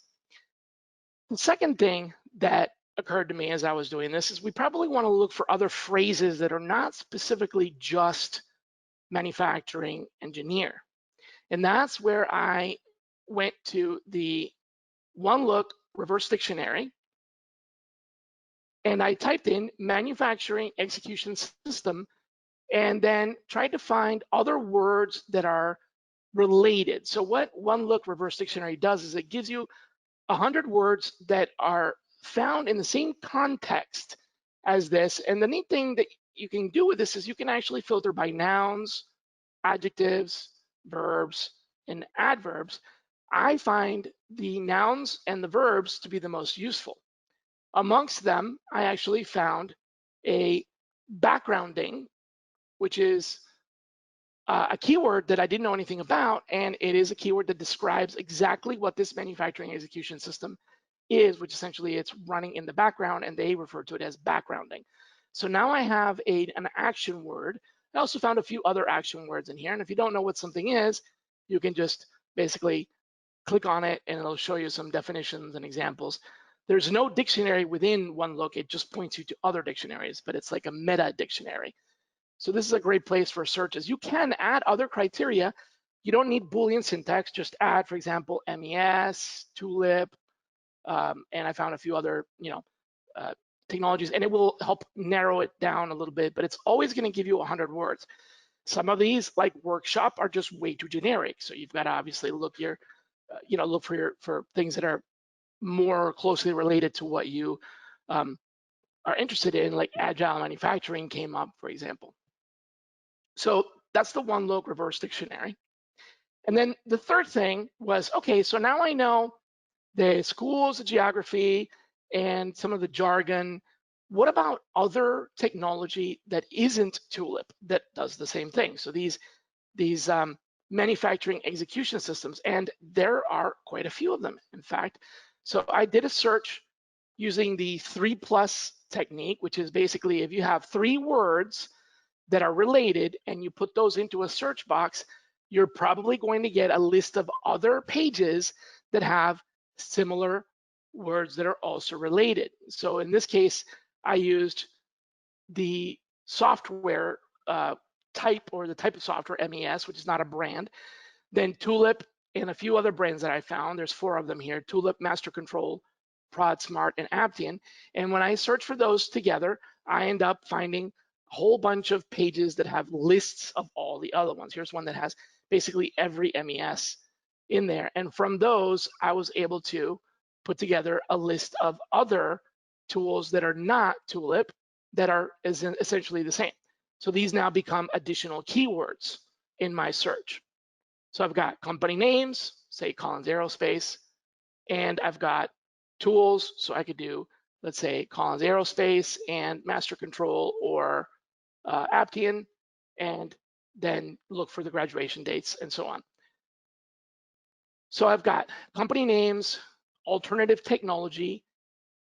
The second thing that occurred to me as I was doing this is we probably want to look for other phrases that are not specifically just manufacturing engineer. And that's where I went to the OneLook reverse dictionary, and I typed in manufacturing execution system and then tried to find other words that are related. So what OneLook reverse dictionary does is it gives you 100 words that are found in the same context as this. And the neat thing that you can do with this is you can actually filter by nouns, adjectives, verbs, and adverbs. I find the nouns and the verbs to be the most useful. Amongst them, I actually found a backgrounding, which is a keyword that I didn't know anything about, and it is a keyword that describes exactly what this manufacturing execution system is, which essentially it's running in the background, and they refer to it as backgrounding. So now I have an action word. I also found a few other action words in here, and if you don't know what something is, you can just basically click on it, and it'll show you some definitions and examples. There's no dictionary within OneLook, it just points you to other dictionaries, but it's like a meta dictionary. So this is a great place for searches. You can add other criteria. You don't need Boolean syntax, just add, for example, MES, Tulip, and I found a few other, technologies, and it will help narrow it down a little bit, but it's always going to give you 100 words. Some of these, like workshop, are just way too generic. So you've got to obviously look look for things that are more closely related to what you are interested in, like agile manufacturing came up, for example. So that's the one look reverse dictionary. And then the third thing was, okay, so now I know the schools, the geography, and some of the jargon. What about other technology that isn't Tulip that does the same thing? So these manufacturing execution systems, and there are quite a few of them, in fact. So I did a search using the 3+ technique, which is basically if you have 3 words that are related and you put those into a search box, you're probably going to get a list of other pages that have similar words that are also related. So in this case, I used the software type, or the type of software, MES, which is not a brand, then Tulip and a few other brands that I found. There's 4 of them here: Tulip, Master Control, ProdSmart, and Aptian. And when I search for those together, I end up finding a whole bunch of pages that have lists of all the other ones. Here's one that has basically every MES in there. And from those, I was able to put together a list of other tools that are not Tulip that are essentially the same. So these now become additional keywords in my search. So I've got company names, say Collins Aerospace, and I've got tools. So I could do, let's say, Collins Aerospace and Master Control, or Aptian, and then look for the graduation dates and so on. So I've got company names, alternative technology,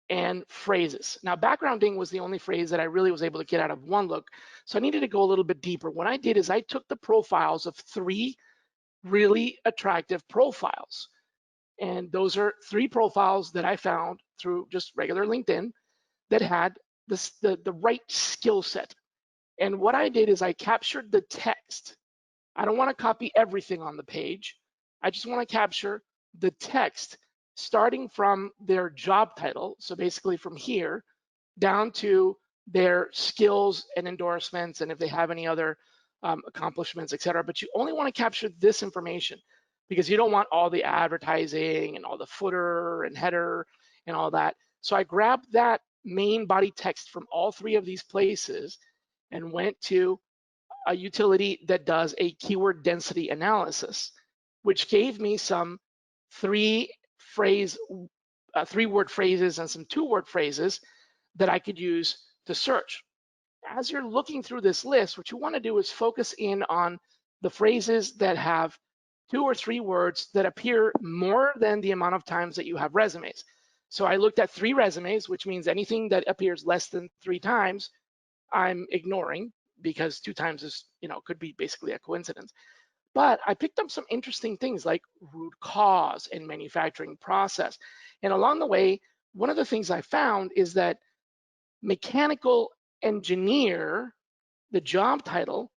and phrases. Now, backgrounding was the only phrase that I really was able to get out of one look. So I needed to go a little bit deeper. What I did is I took the profiles of 3 really attractive profiles. And those are 3 profiles that I found through just regular LinkedIn that had the right skill set. And what I did is I captured the text. I don't want to copy everything on the page. I just want to capture the text starting from their job title. So basically from here down to their skills and endorsements, and if they have any other accomplishments, et cetera. But you only want to capture this information, because you don't want all the advertising and all the footer and header and all that. So I grabbed that main body text from all 3 of these places and went to a utility that does a keyword density analysis, which gave me some 3-word phrases and some 2-word phrases that I could use to search. As you're looking through this list, what you want to do is focus in on the phrases that have 2 or 3 words that appear more than the amount of times that you have resumes. So I looked at 3 resumes, which means anything that appears less than 3 times, I'm ignoring, because 2 times is, could be basically a coincidence. But I picked up some interesting things like root cause and manufacturing process. And along the way, one of the things I found is that mechanical engineer, the job title,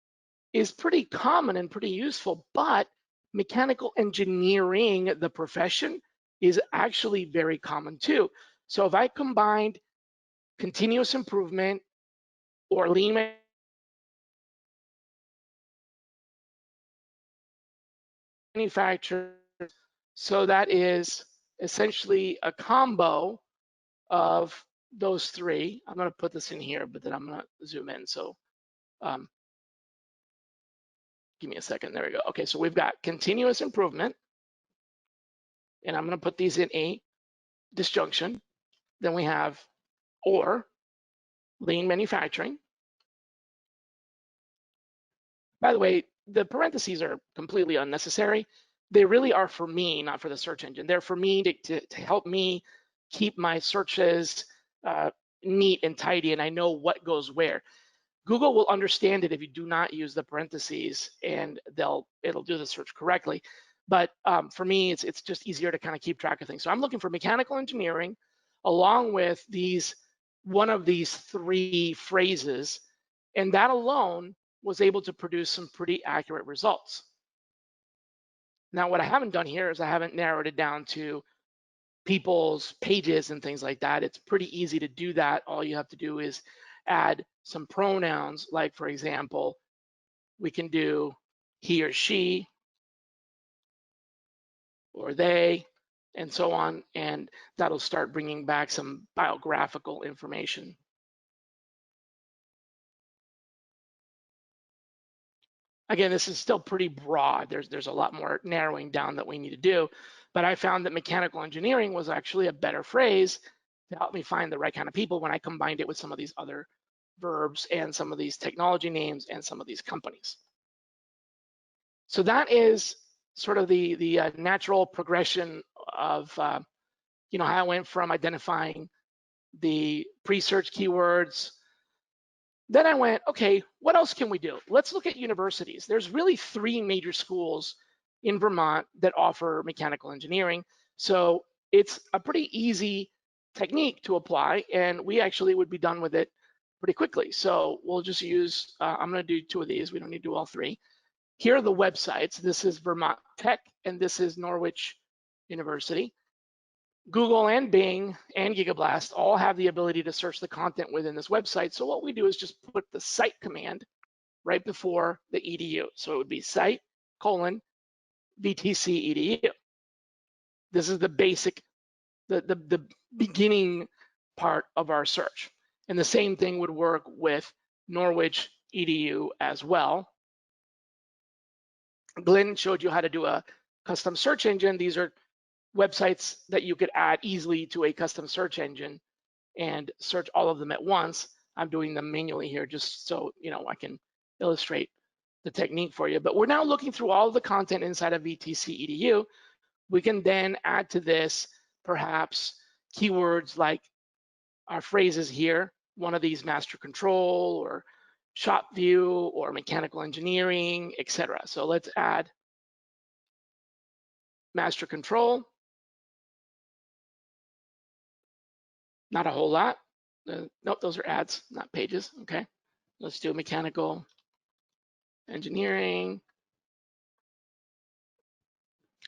is pretty common and pretty useful, but mechanical engineering, the profession, is actually very common too. So if I combined continuous improvement or lean manufacturing, so that is essentially a combo of those 3. I'm going to put this in here, but then I'm going to zoom in. So give me a second. There we go. Okay, so we've got continuous improvement, and I'm going to put these in a disjunction. Then we have or lean manufacturing. By the way, the parentheses are completely unnecessary. They really are for me, not for the search engine. They're for me to help me keep my searches neat and tidy, and I know what goes where. Google will understand it if you do not use the parentheses, and it'll do the search correctly. But for me, it's just easier to kind of keep track of things. So I'm looking for mechanical engineering along with one of these 3 phrases, and that alone was able to produce some pretty accurate results. Now, what I haven't done here is I haven't narrowed it down to people's pages and things like that. It's pretty easy to do that. All you have to do is add some pronouns, like for example, we can do he or she or they and so on, and that'll start bringing back some biographical information. Again, this is still pretty broad. There's a lot more narrowing down that we need to do, but I found that mechanical engineering was actually a better phrase to help me find the right kind of people when I combined it with some of these other verbs and some of these technology names and some of these companies. So that is sort of the natural progression of how I went from identifying the pre-search keywords. Then I went, okay, what else can we do? Let's look at universities. There's really 3 major schools in Vermont that offer mechanical engineering. So it's a pretty easy technique to apply, and we actually would be done with it pretty quickly. So we'll just use, I'm gonna do 2 of these. We don't need to do all 3. Here are the websites. This is Vermont Tech, and this is Norwich University. Google and Bing and GigaBlast all have the ability to search the content within this website. So what we do is just put the site command right before the edu. So it would be site : VTC edu. This is the basic, the beginning part of our search. And the same thing would work with Norwich edu as well. Glenn showed you how to do a custom search engine. These are websites that you could add easily to a custom search engine and search all of them at once. I'm doing them manually here just so I can illustrate the technique for you. But we're now looking through all of the content inside of VTC edu. We can then add to this perhaps keywords like our phrases here, one of these master control or shop view or mechanical engineering, etc. So let's add master control. Not a whole lot. Nope, those are ads, not pages. Okay, let's do mechanical engineering.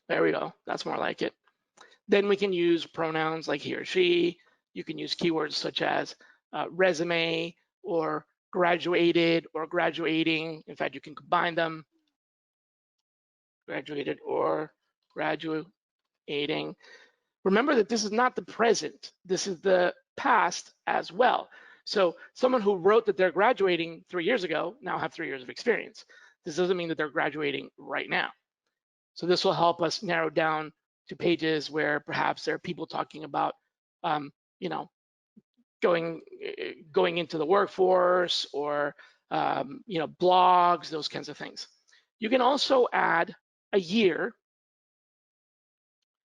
There we go. That's more like it. Then we can use pronouns like he or she. You can use keywords such as resume or graduated or graduating. In fact, you can combine them. Graduated or graduating. Remember that this is not the present. This is the past as well. So someone who wrote that they're graduating 3 years ago now have 3 years of experience. This doesn't mean that they're graduating right now. So this will help us narrow down to pages where perhaps there are people talking about, going into the workforce or, blogs, those kinds of things. You can also add a year,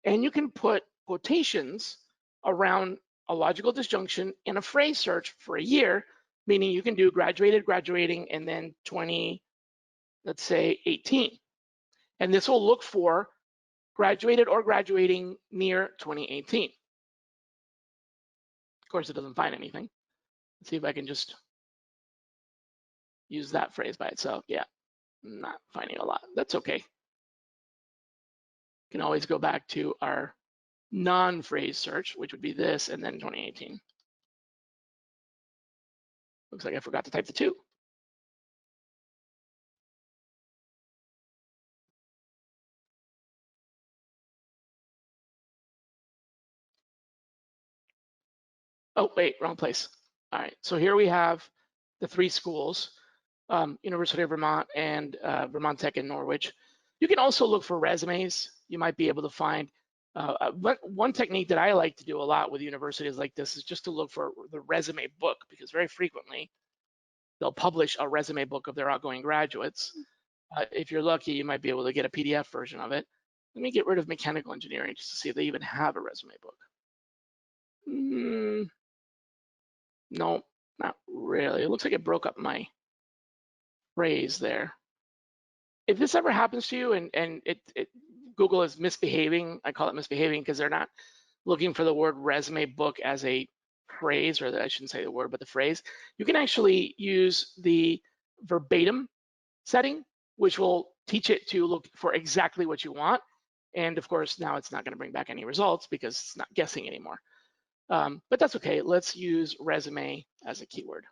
and you can put quotations around a logical disjunction in a phrase search for a year, meaning you can do graduated, graduating, and then 20, let's say 18. And this will look for graduated or graduating near 2018. Of course, it doesn't find anything. Let's see if I can just use that phrase by itself. Yeah, not finding a lot. That's okay. Can always go back to our non-phrase search, which would be this, and then 2018. Looks like I forgot to type the 2. Oh, wait, wrong place. All right, so here we have the 3 schools, University of Vermont and Vermont Tech in Norwich. You can also look for resumes. You might be able to find, one technique that I like to do a lot with universities like this is just to look for the resume book, because very frequently they'll publish a resume book of their outgoing graduates. If you're lucky, you might be able to get a PDF version of it. Let me get rid of mechanical engineering just to see if they even have a resume book. No, not really. It looks like it broke up my phrase there. If this ever happens to you and Google is misbehaving, I call it misbehaving because they're not looking for the word resume book as a phrase, or I shouldn't say the word, but the phrase, you can actually use the verbatim setting, which will teach it to look for exactly what you want. And of course, now it's not going to bring back any results because it's not guessing anymore. But that's okay. Let's use resume as a keyword.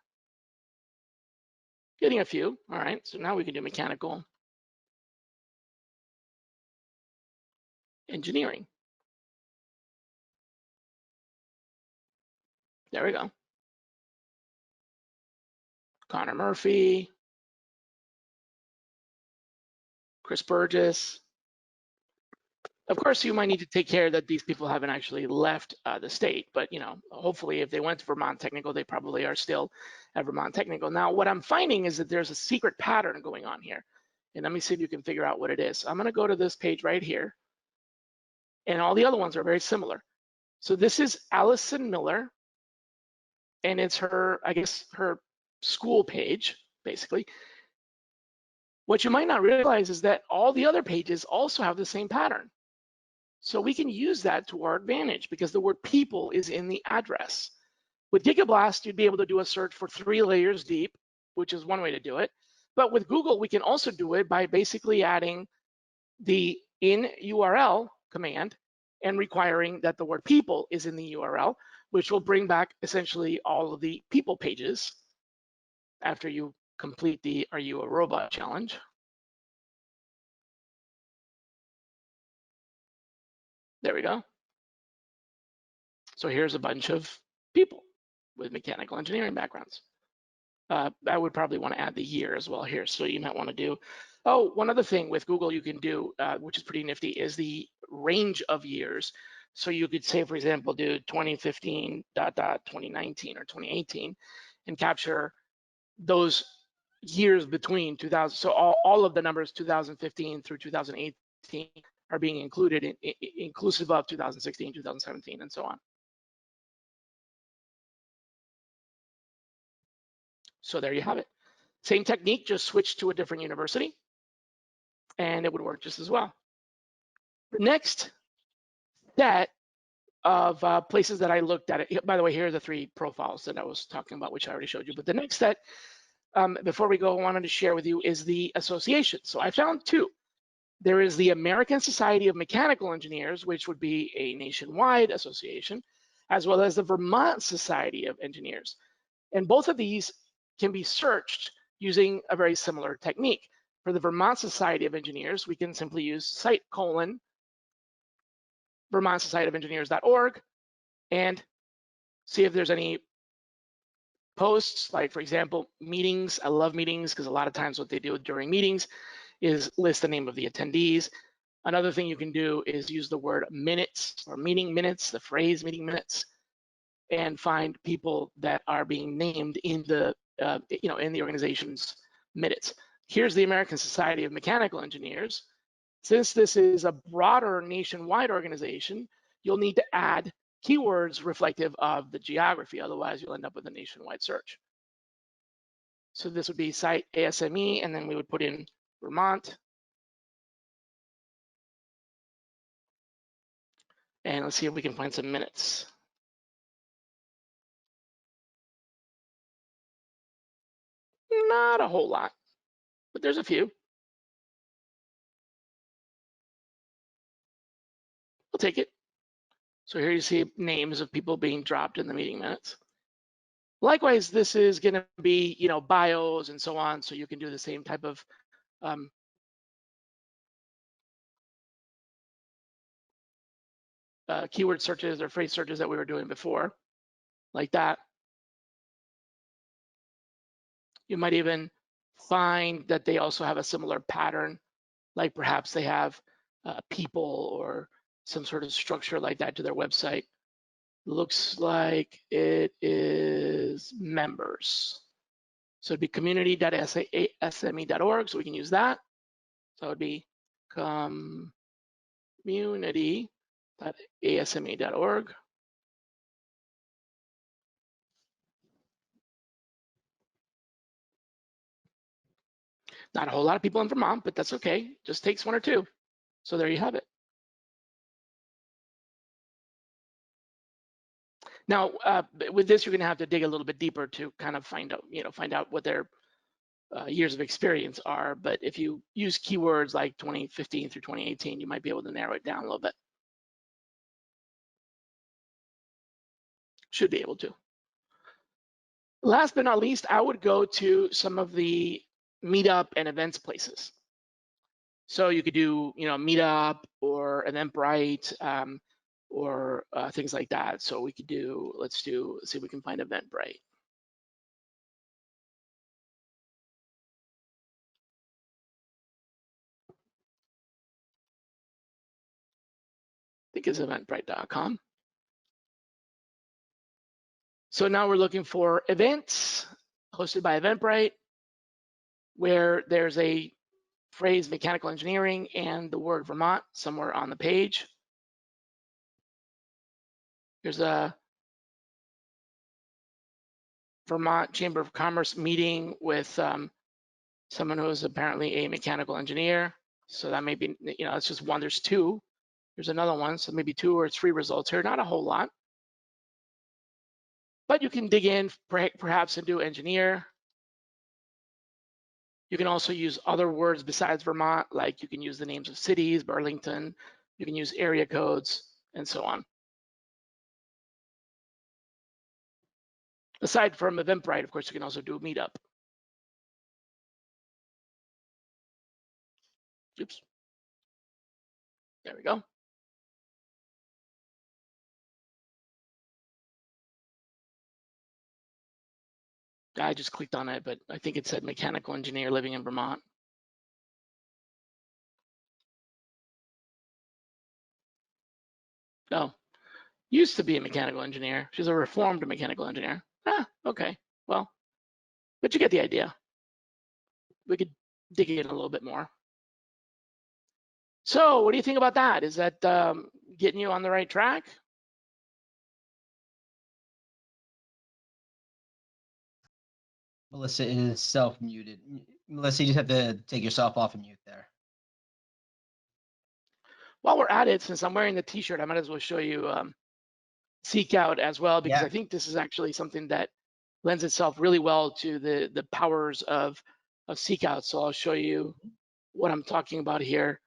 Getting a few. All right, so now we can do mechanical engineering. There we go. Connor Murphy, Chris Burgess. Of course, you might need to take care that these people haven't actually left the state, but hopefully if they went to Vermont Technical, they probably are still at Vermont Technical. Now, what I'm finding is that there's a secret pattern going on here. And let me see if you can figure out what it is. I'm gonna go to this page right here, and all the other ones are very similar. So this is Allison Miller, and it's her, I guess, her school page, basically. What you might not realize is that all the other pages also have the same pattern. So we can use that to our advantage because the word people is in the address. With GigaBlast, you'd be able to do a search for 3 layers deep, which is one way to do it. But with Google, we can also do it by basically adding the in URL command and requiring that the word people is in the URL, which will bring back essentially all of the people pages after you complete the Are You a Robot challenge. There we go. So here's a bunch of people with mechanical engineering backgrounds. I would probably want to add the year as well here. So you might want to do, oh, one other thing with Google you can do, which is pretty nifty, is the range of years. So you could say, for example, do 2015 ... 2019 or 2018 and capture those years between 2000. So all of the numbers 2015 through 2018 are being included inclusive of 2016, 2017, and so on. So there you have it. Same technique, just switch to a different university, and it would work just as well. The next set of places that I looked at it, by the way, here are the 3 profiles that I was talking about, which I already showed you. But the next set, before we go, I wanted to share with you is the association. So I found 2. There is the American Society of Mechanical Engineers, which would be a nationwide association, as well as the Vermont Society of Engineers. And both of these can be searched using a very similar technique. For the Vermont Society of Engineers, we can simply use site : vermontsocietyofengineers.org and see if there's any posts, like for example, meetings. I love meetings because a lot of times what they do during meetings is list the name of the attendees. Another thing you can do is use the word minutes or meeting minutes, the phrase meeting minutes, and find people that are being named in the in the organization's minutes. Here's the American Society of Mechanical Engineers. Since this is a broader nationwide organization, you'll need to add keywords reflective of the geography, otherwise you'll end up with a nationwide search. So this would be site ASME, and then we would put in Vermont. And let's see if we can find some minutes. Not a whole lot, but there's a few. We'll take it. So here you see names of people being dropped in the meeting minutes. Likewise, this is going to be, bios and so on, so you can do the same type of keyword searches or phrase searches that we were doing before, like that. You might even find that they also have a similar pattern, like perhaps they have people or some sort of structure like that to their website. Looks like it is members. So it'd be community.sme.org, so we can use that. So it would be community.asme.org. Not a whole lot of people in Vermont, but that's okay. Just takes 1 or 2. So there you have it. Now, with this, you're going to have to dig a little bit deeper to kind of find out, what their years of experience are, but if you use keywords like 2015 through 2018, you might be able to narrow it down a little bit. Should be able to. Last but not least, I would go to some of the meetup and events places. So you could do, Meetup or Eventbrite, or things like that. So we could do, let's see if we can find Eventbrite. I think it's eventbrite.com. So now we're looking for events hosted by Eventbrite, where there's a phrase mechanical engineering and the word Vermont somewhere on the page. There's a Vermont Chamber of Commerce meeting with someone who is apparently a mechanical engineer. So that may be, it's just one. There's two. There's another one. So maybe 2 or 3 results here. Not a whole lot. But you can dig in perhaps and do engineer. You can also use other words besides Vermont, like you can use the names of cities, Burlington. You can use area codes and so on. Aside from Eventbrite, of course, you can also do a Meetup. Oops. There we go. I just clicked on it, but I think it said mechanical engineer living in Vermont. Oh, used to be a mechanical engineer. She's a reformed mechanical engineer. Ah, okay. Well, but you get the idea. We could dig in a little bit more. So what do you think about that? Is that getting you on the right track? Melissa is self-muted. Melissa, you just have to take yourself off of mute there. While we're at it, since I'm wearing the t-shirt, I might as well show you Seek Out as well, because I think this is actually something that lends itself really well to the powers of Seek Out. So I'll show you what I'm talking about here.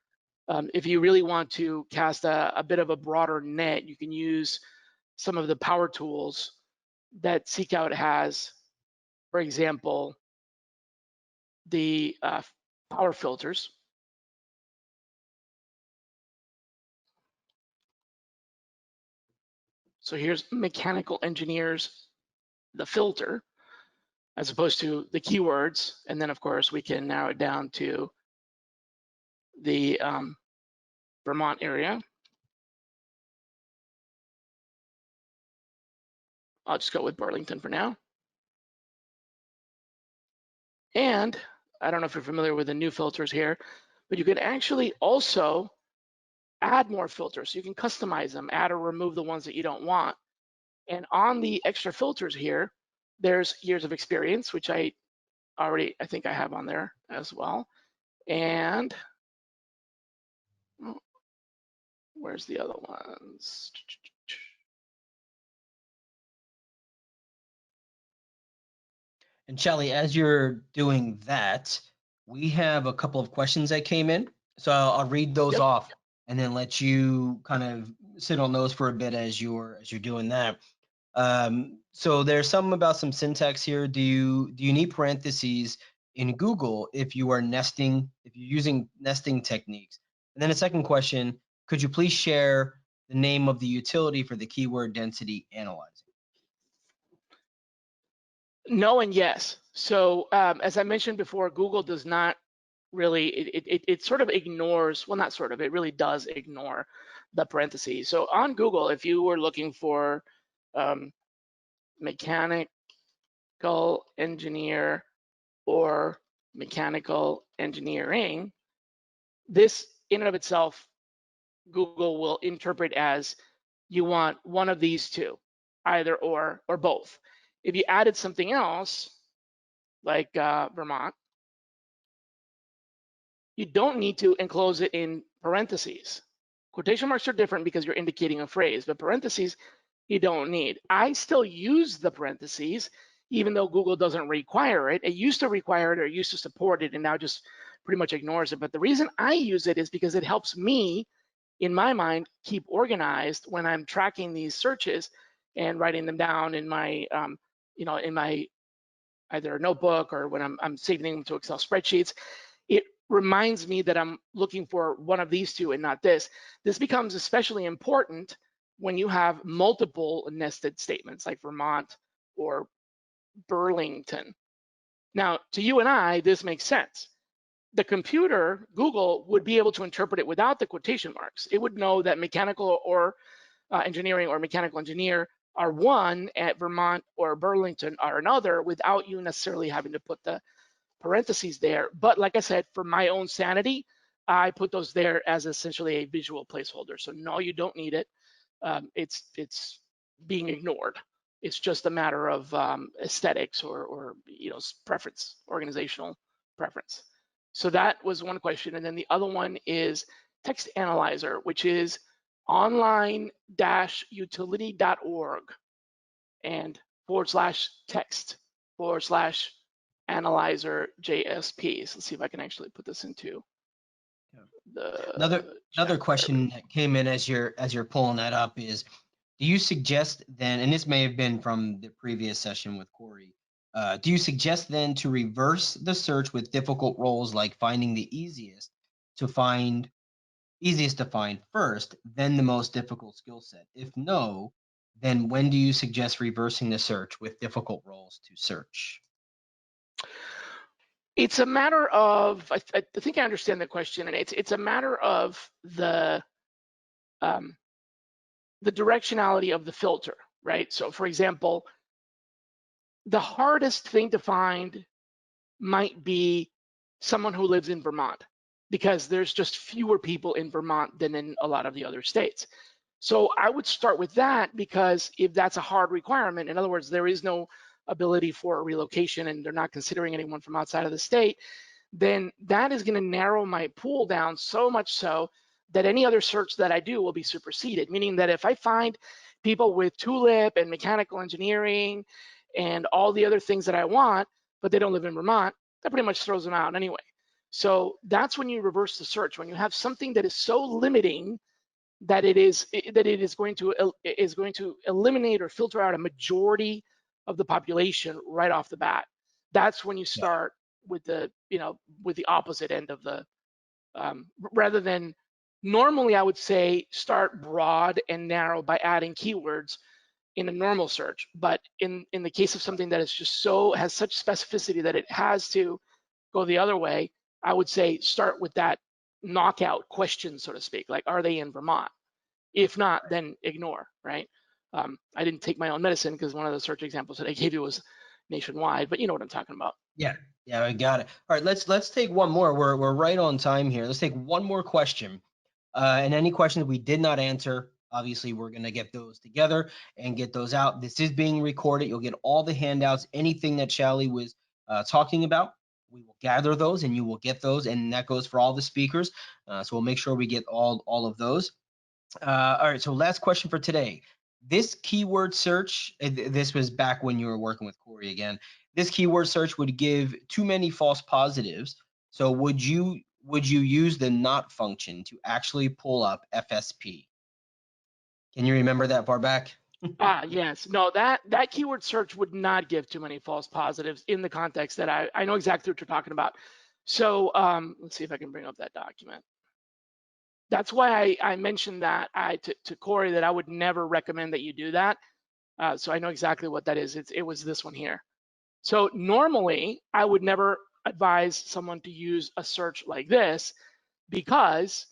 If you really want to cast a bit of a broader net, you can use some of the power tools that Seek Out has. For example, the power filters. So here's mechanical engineers, the filter, as opposed to the keywords. And then, of course, we can narrow it down to the Vermont area. I'll just go with Burlington for now. And I don't know if you're familiar with the new filters here, but you can actually also add more filters. So you can customize them, add or remove the ones that you don't want. And on the extra filters here, there's years of experience, which I think I have on there as well. And where's the other ones? And Shally, as you're doing that, we have a couple of questions that came in. So I'll read those off and then let you kind of sit on those for a bit as you're doing that. So there's some about some syntax here. Do you need parentheses in Google if you're using nesting techniques? And then a second question, could you please share the name of the utility for the keyword density analyzing? No and yes. So as I mentioned before, Google does not really, it sort of ignores, well, not sort of, it really does ignore the parentheses. So on Google, if you were looking for mechanical engineer or mechanical engineering, this in and of itself, Google will interpret as you want one of these two, either or both. If you added something else, like Vermont, you don't need to enclose it in parentheses. Quotation marks are different because you're indicating a phrase, but parentheses you don't need. I still use the parentheses even though Google doesn't require it. It used to require it or used to support it, and now just pretty much ignores it. But the reason I use it is because it helps me, in my mind, keep organized when I'm tracking these searches and writing them down in my, in my either a notebook or when I'm saving them to Excel spreadsheets. It reminds me that I'm looking for one of these two and not this. This becomes especially important when you have multiple nested statements like Vermont or Burlington. Now, to you and I, this makes sense. The computer, Google, would be able to interpret it without the quotation marks. It would know that mechanical or engineering or mechanical engineer are one, at Vermont or Burlington are another, without you necessarily having to put the parentheses there. But like I said, for my own sanity, I put those there as essentially a visual placeholder. So no, you don't need it. It's being ignored. It's just a matter of aesthetics or preference, organizational preference. So that was one question. And then the other one is text analyzer, which is online-utility.org and /text/analyzer JSP. So let's see if I can actually put this into the another question that came in as you're pulling that up is, do you suggest then, and this may have been from the previous session with Corey, do you suggest then to reverse the search with difficult roles, like finding the easiest to find first, then the most difficult skill set? If no, then when do you suggest reversing the search with difficult roles to search? It's a matter of, I think I understand the question, and it's a matter of the directionality of the filter, right? So for example, the hardest thing to find might be someone who lives in Vermont, because there's just fewer people in Vermont than in a lot of the other states. So I would start with that, because if that's a hard requirement, in other words, there is no ability for a relocation and they're not considering anyone from outside of the state, then that is going to narrow my pool down so much so that any other search that I do will be superseded. Meaning that if I find people with tulip and mechanical engineering and all the other things that I want, but they don't live in Vermont, that pretty much throws them out anyway. So that's when you reverse the search, when you have something that is so limiting that it is going to eliminate or filter out a majority of the population right off the bat. That's when you start with the opposite end of the rather than normally, I would say start broad and narrow by adding keywords in a normal search. But in the case of something that is just has such specificity that it has to go the other way, I would say start with that knockout question, so to speak, like, are they in Vermont? If not, then ignore, right? I didn't take my own medicine because one of the search examples that I gave you was nationwide, but you know what I'm talking about. Yeah, I got it. All right, let's take one more. We're right on time here. Let's take one more question. And any questions we did not answer, obviously we're gonna get those together and get those out. This is being recorded. You'll get all the handouts, anything that Shally was talking about. We will gather those and you will get those, and that goes for all the speakers. So we'll make sure we get all of those. All right, so last question for today. This keyword search, this was back when you were working with Corey again. This keyword search would give too many false positives. So would you use the not function to actually pull up FSP? Can you remember that far back? Yes. No, that keyword search would not give too many false positives in the context that I know exactly what you're talking about. So let's see if I can bring up that document. That's why I mentioned that to Corey that I would never recommend that you do that. So I know exactly what that is. It was this one here. So normally I would never advise someone to use a search like this, because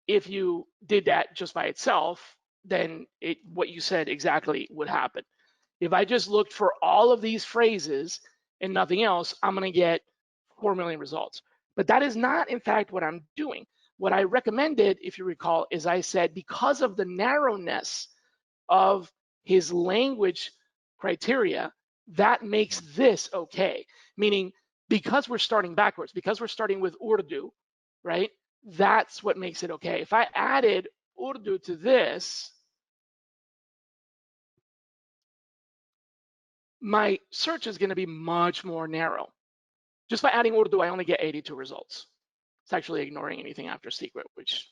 if you did that just by itself, then what you said exactly would happen. If I just looked for all of these phrases and nothing else, I'm going to get 4 million results. But that is not, in fact, what I'm doing. What I recommended, if you recall, is I said, because of the narrowness of his language criteria, that makes this okay. Meaning, because we're starting backwards, because we're starting with Urdu, right? That's what makes it okay. If I added Urdu to this, my search is going to be much more narrow. Just by adding Urdu, I only get 82 results. It's actually ignoring anything after secret, which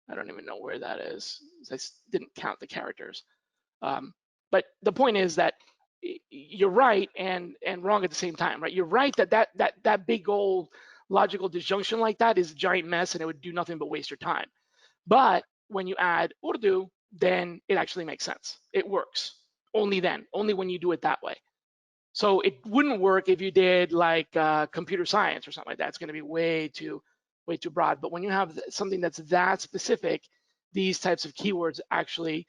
I don't even know where that is. I didn't count the characters. But the point is that you're right and wrong at the same time, right? You're right that big old logical disjunction like that is a giant mess and it would do nothing but waste your time. But when you add Urdu, then it actually makes sense. It works. Only then, only when you do it that way. So it wouldn't work if you did like computer science or something like that. It's going to be way too broad. But when you have something that's that specific, these types of keywords actually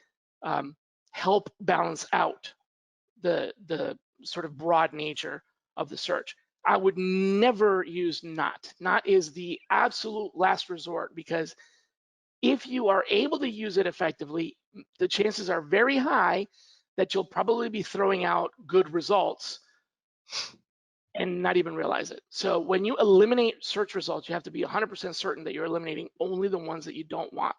help balance out the sort of broad nature of the search. I would never use not. Not is the absolute last resort, because if you are able to use it effectively, the chances are very high that you'll probably be throwing out good results and not even realize it. So when you eliminate search results, you have to be 100% certain that you're eliminating only the ones that you don't want.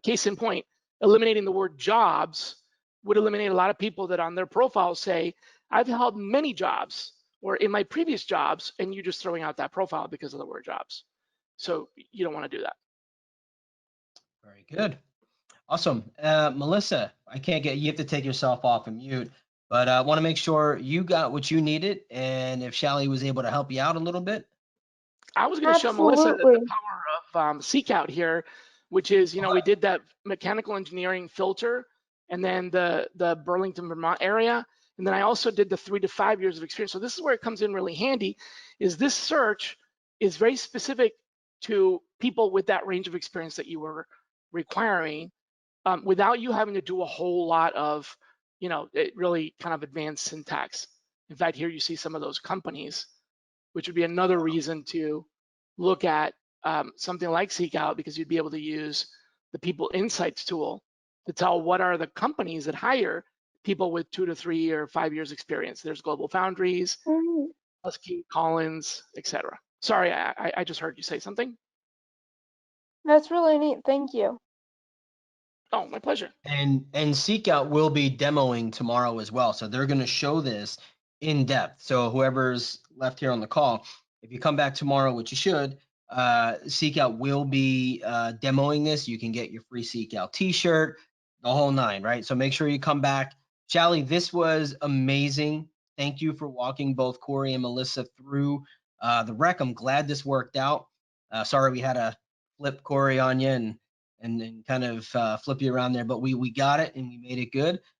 Case in point, eliminating the word jobs would eliminate a lot of people that on their profile say, I've held many jobs or in my previous jobs, and you're just throwing out that profile because of the word jobs. So you don't want to do that. Very good. Awesome. Melissa, I can't get, you have to take yourself off of mute, but I want to make sure you got what you needed. And if Shally was able to help you out a little bit. I was going to show Melissa the power of Seek Out here, which is, we did that mechanical engineering filter and then the Burlington, Vermont area. And then I also did the 3 to 5 years of experience. So this is where it comes in really handy, is this search is very specific to people with that range of experience that you were requiring, without you having to do a whole lot of, really kind of advanced syntax. In fact, here you see some of those companies, which would be another reason to look at something like Seek Out, because you'd be able to use the People Insights tool to tell what are the companies that hire people with 2 to 3 or 5 years experience. There's Global Foundries, Husky, Collins, etc. Sorry, I just heard you say something. That's really neat. Thank you. Oh, my pleasure. And Seek Out will be demoing tomorrow as well. So they're going to show this in depth. So whoever's left here on the call, if you come back tomorrow, which you should, Seek Out will be demoing this. You can get your free Seek Out t-shirt, the whole 9, right? So make sure you come back. Shally, this was amazing. Thank you for walking both Corey and Melissa through the rec. I'm glad this worked out. Sorry we had to flip Corey on you and then kind of flip you around there, but we got it and we made it good.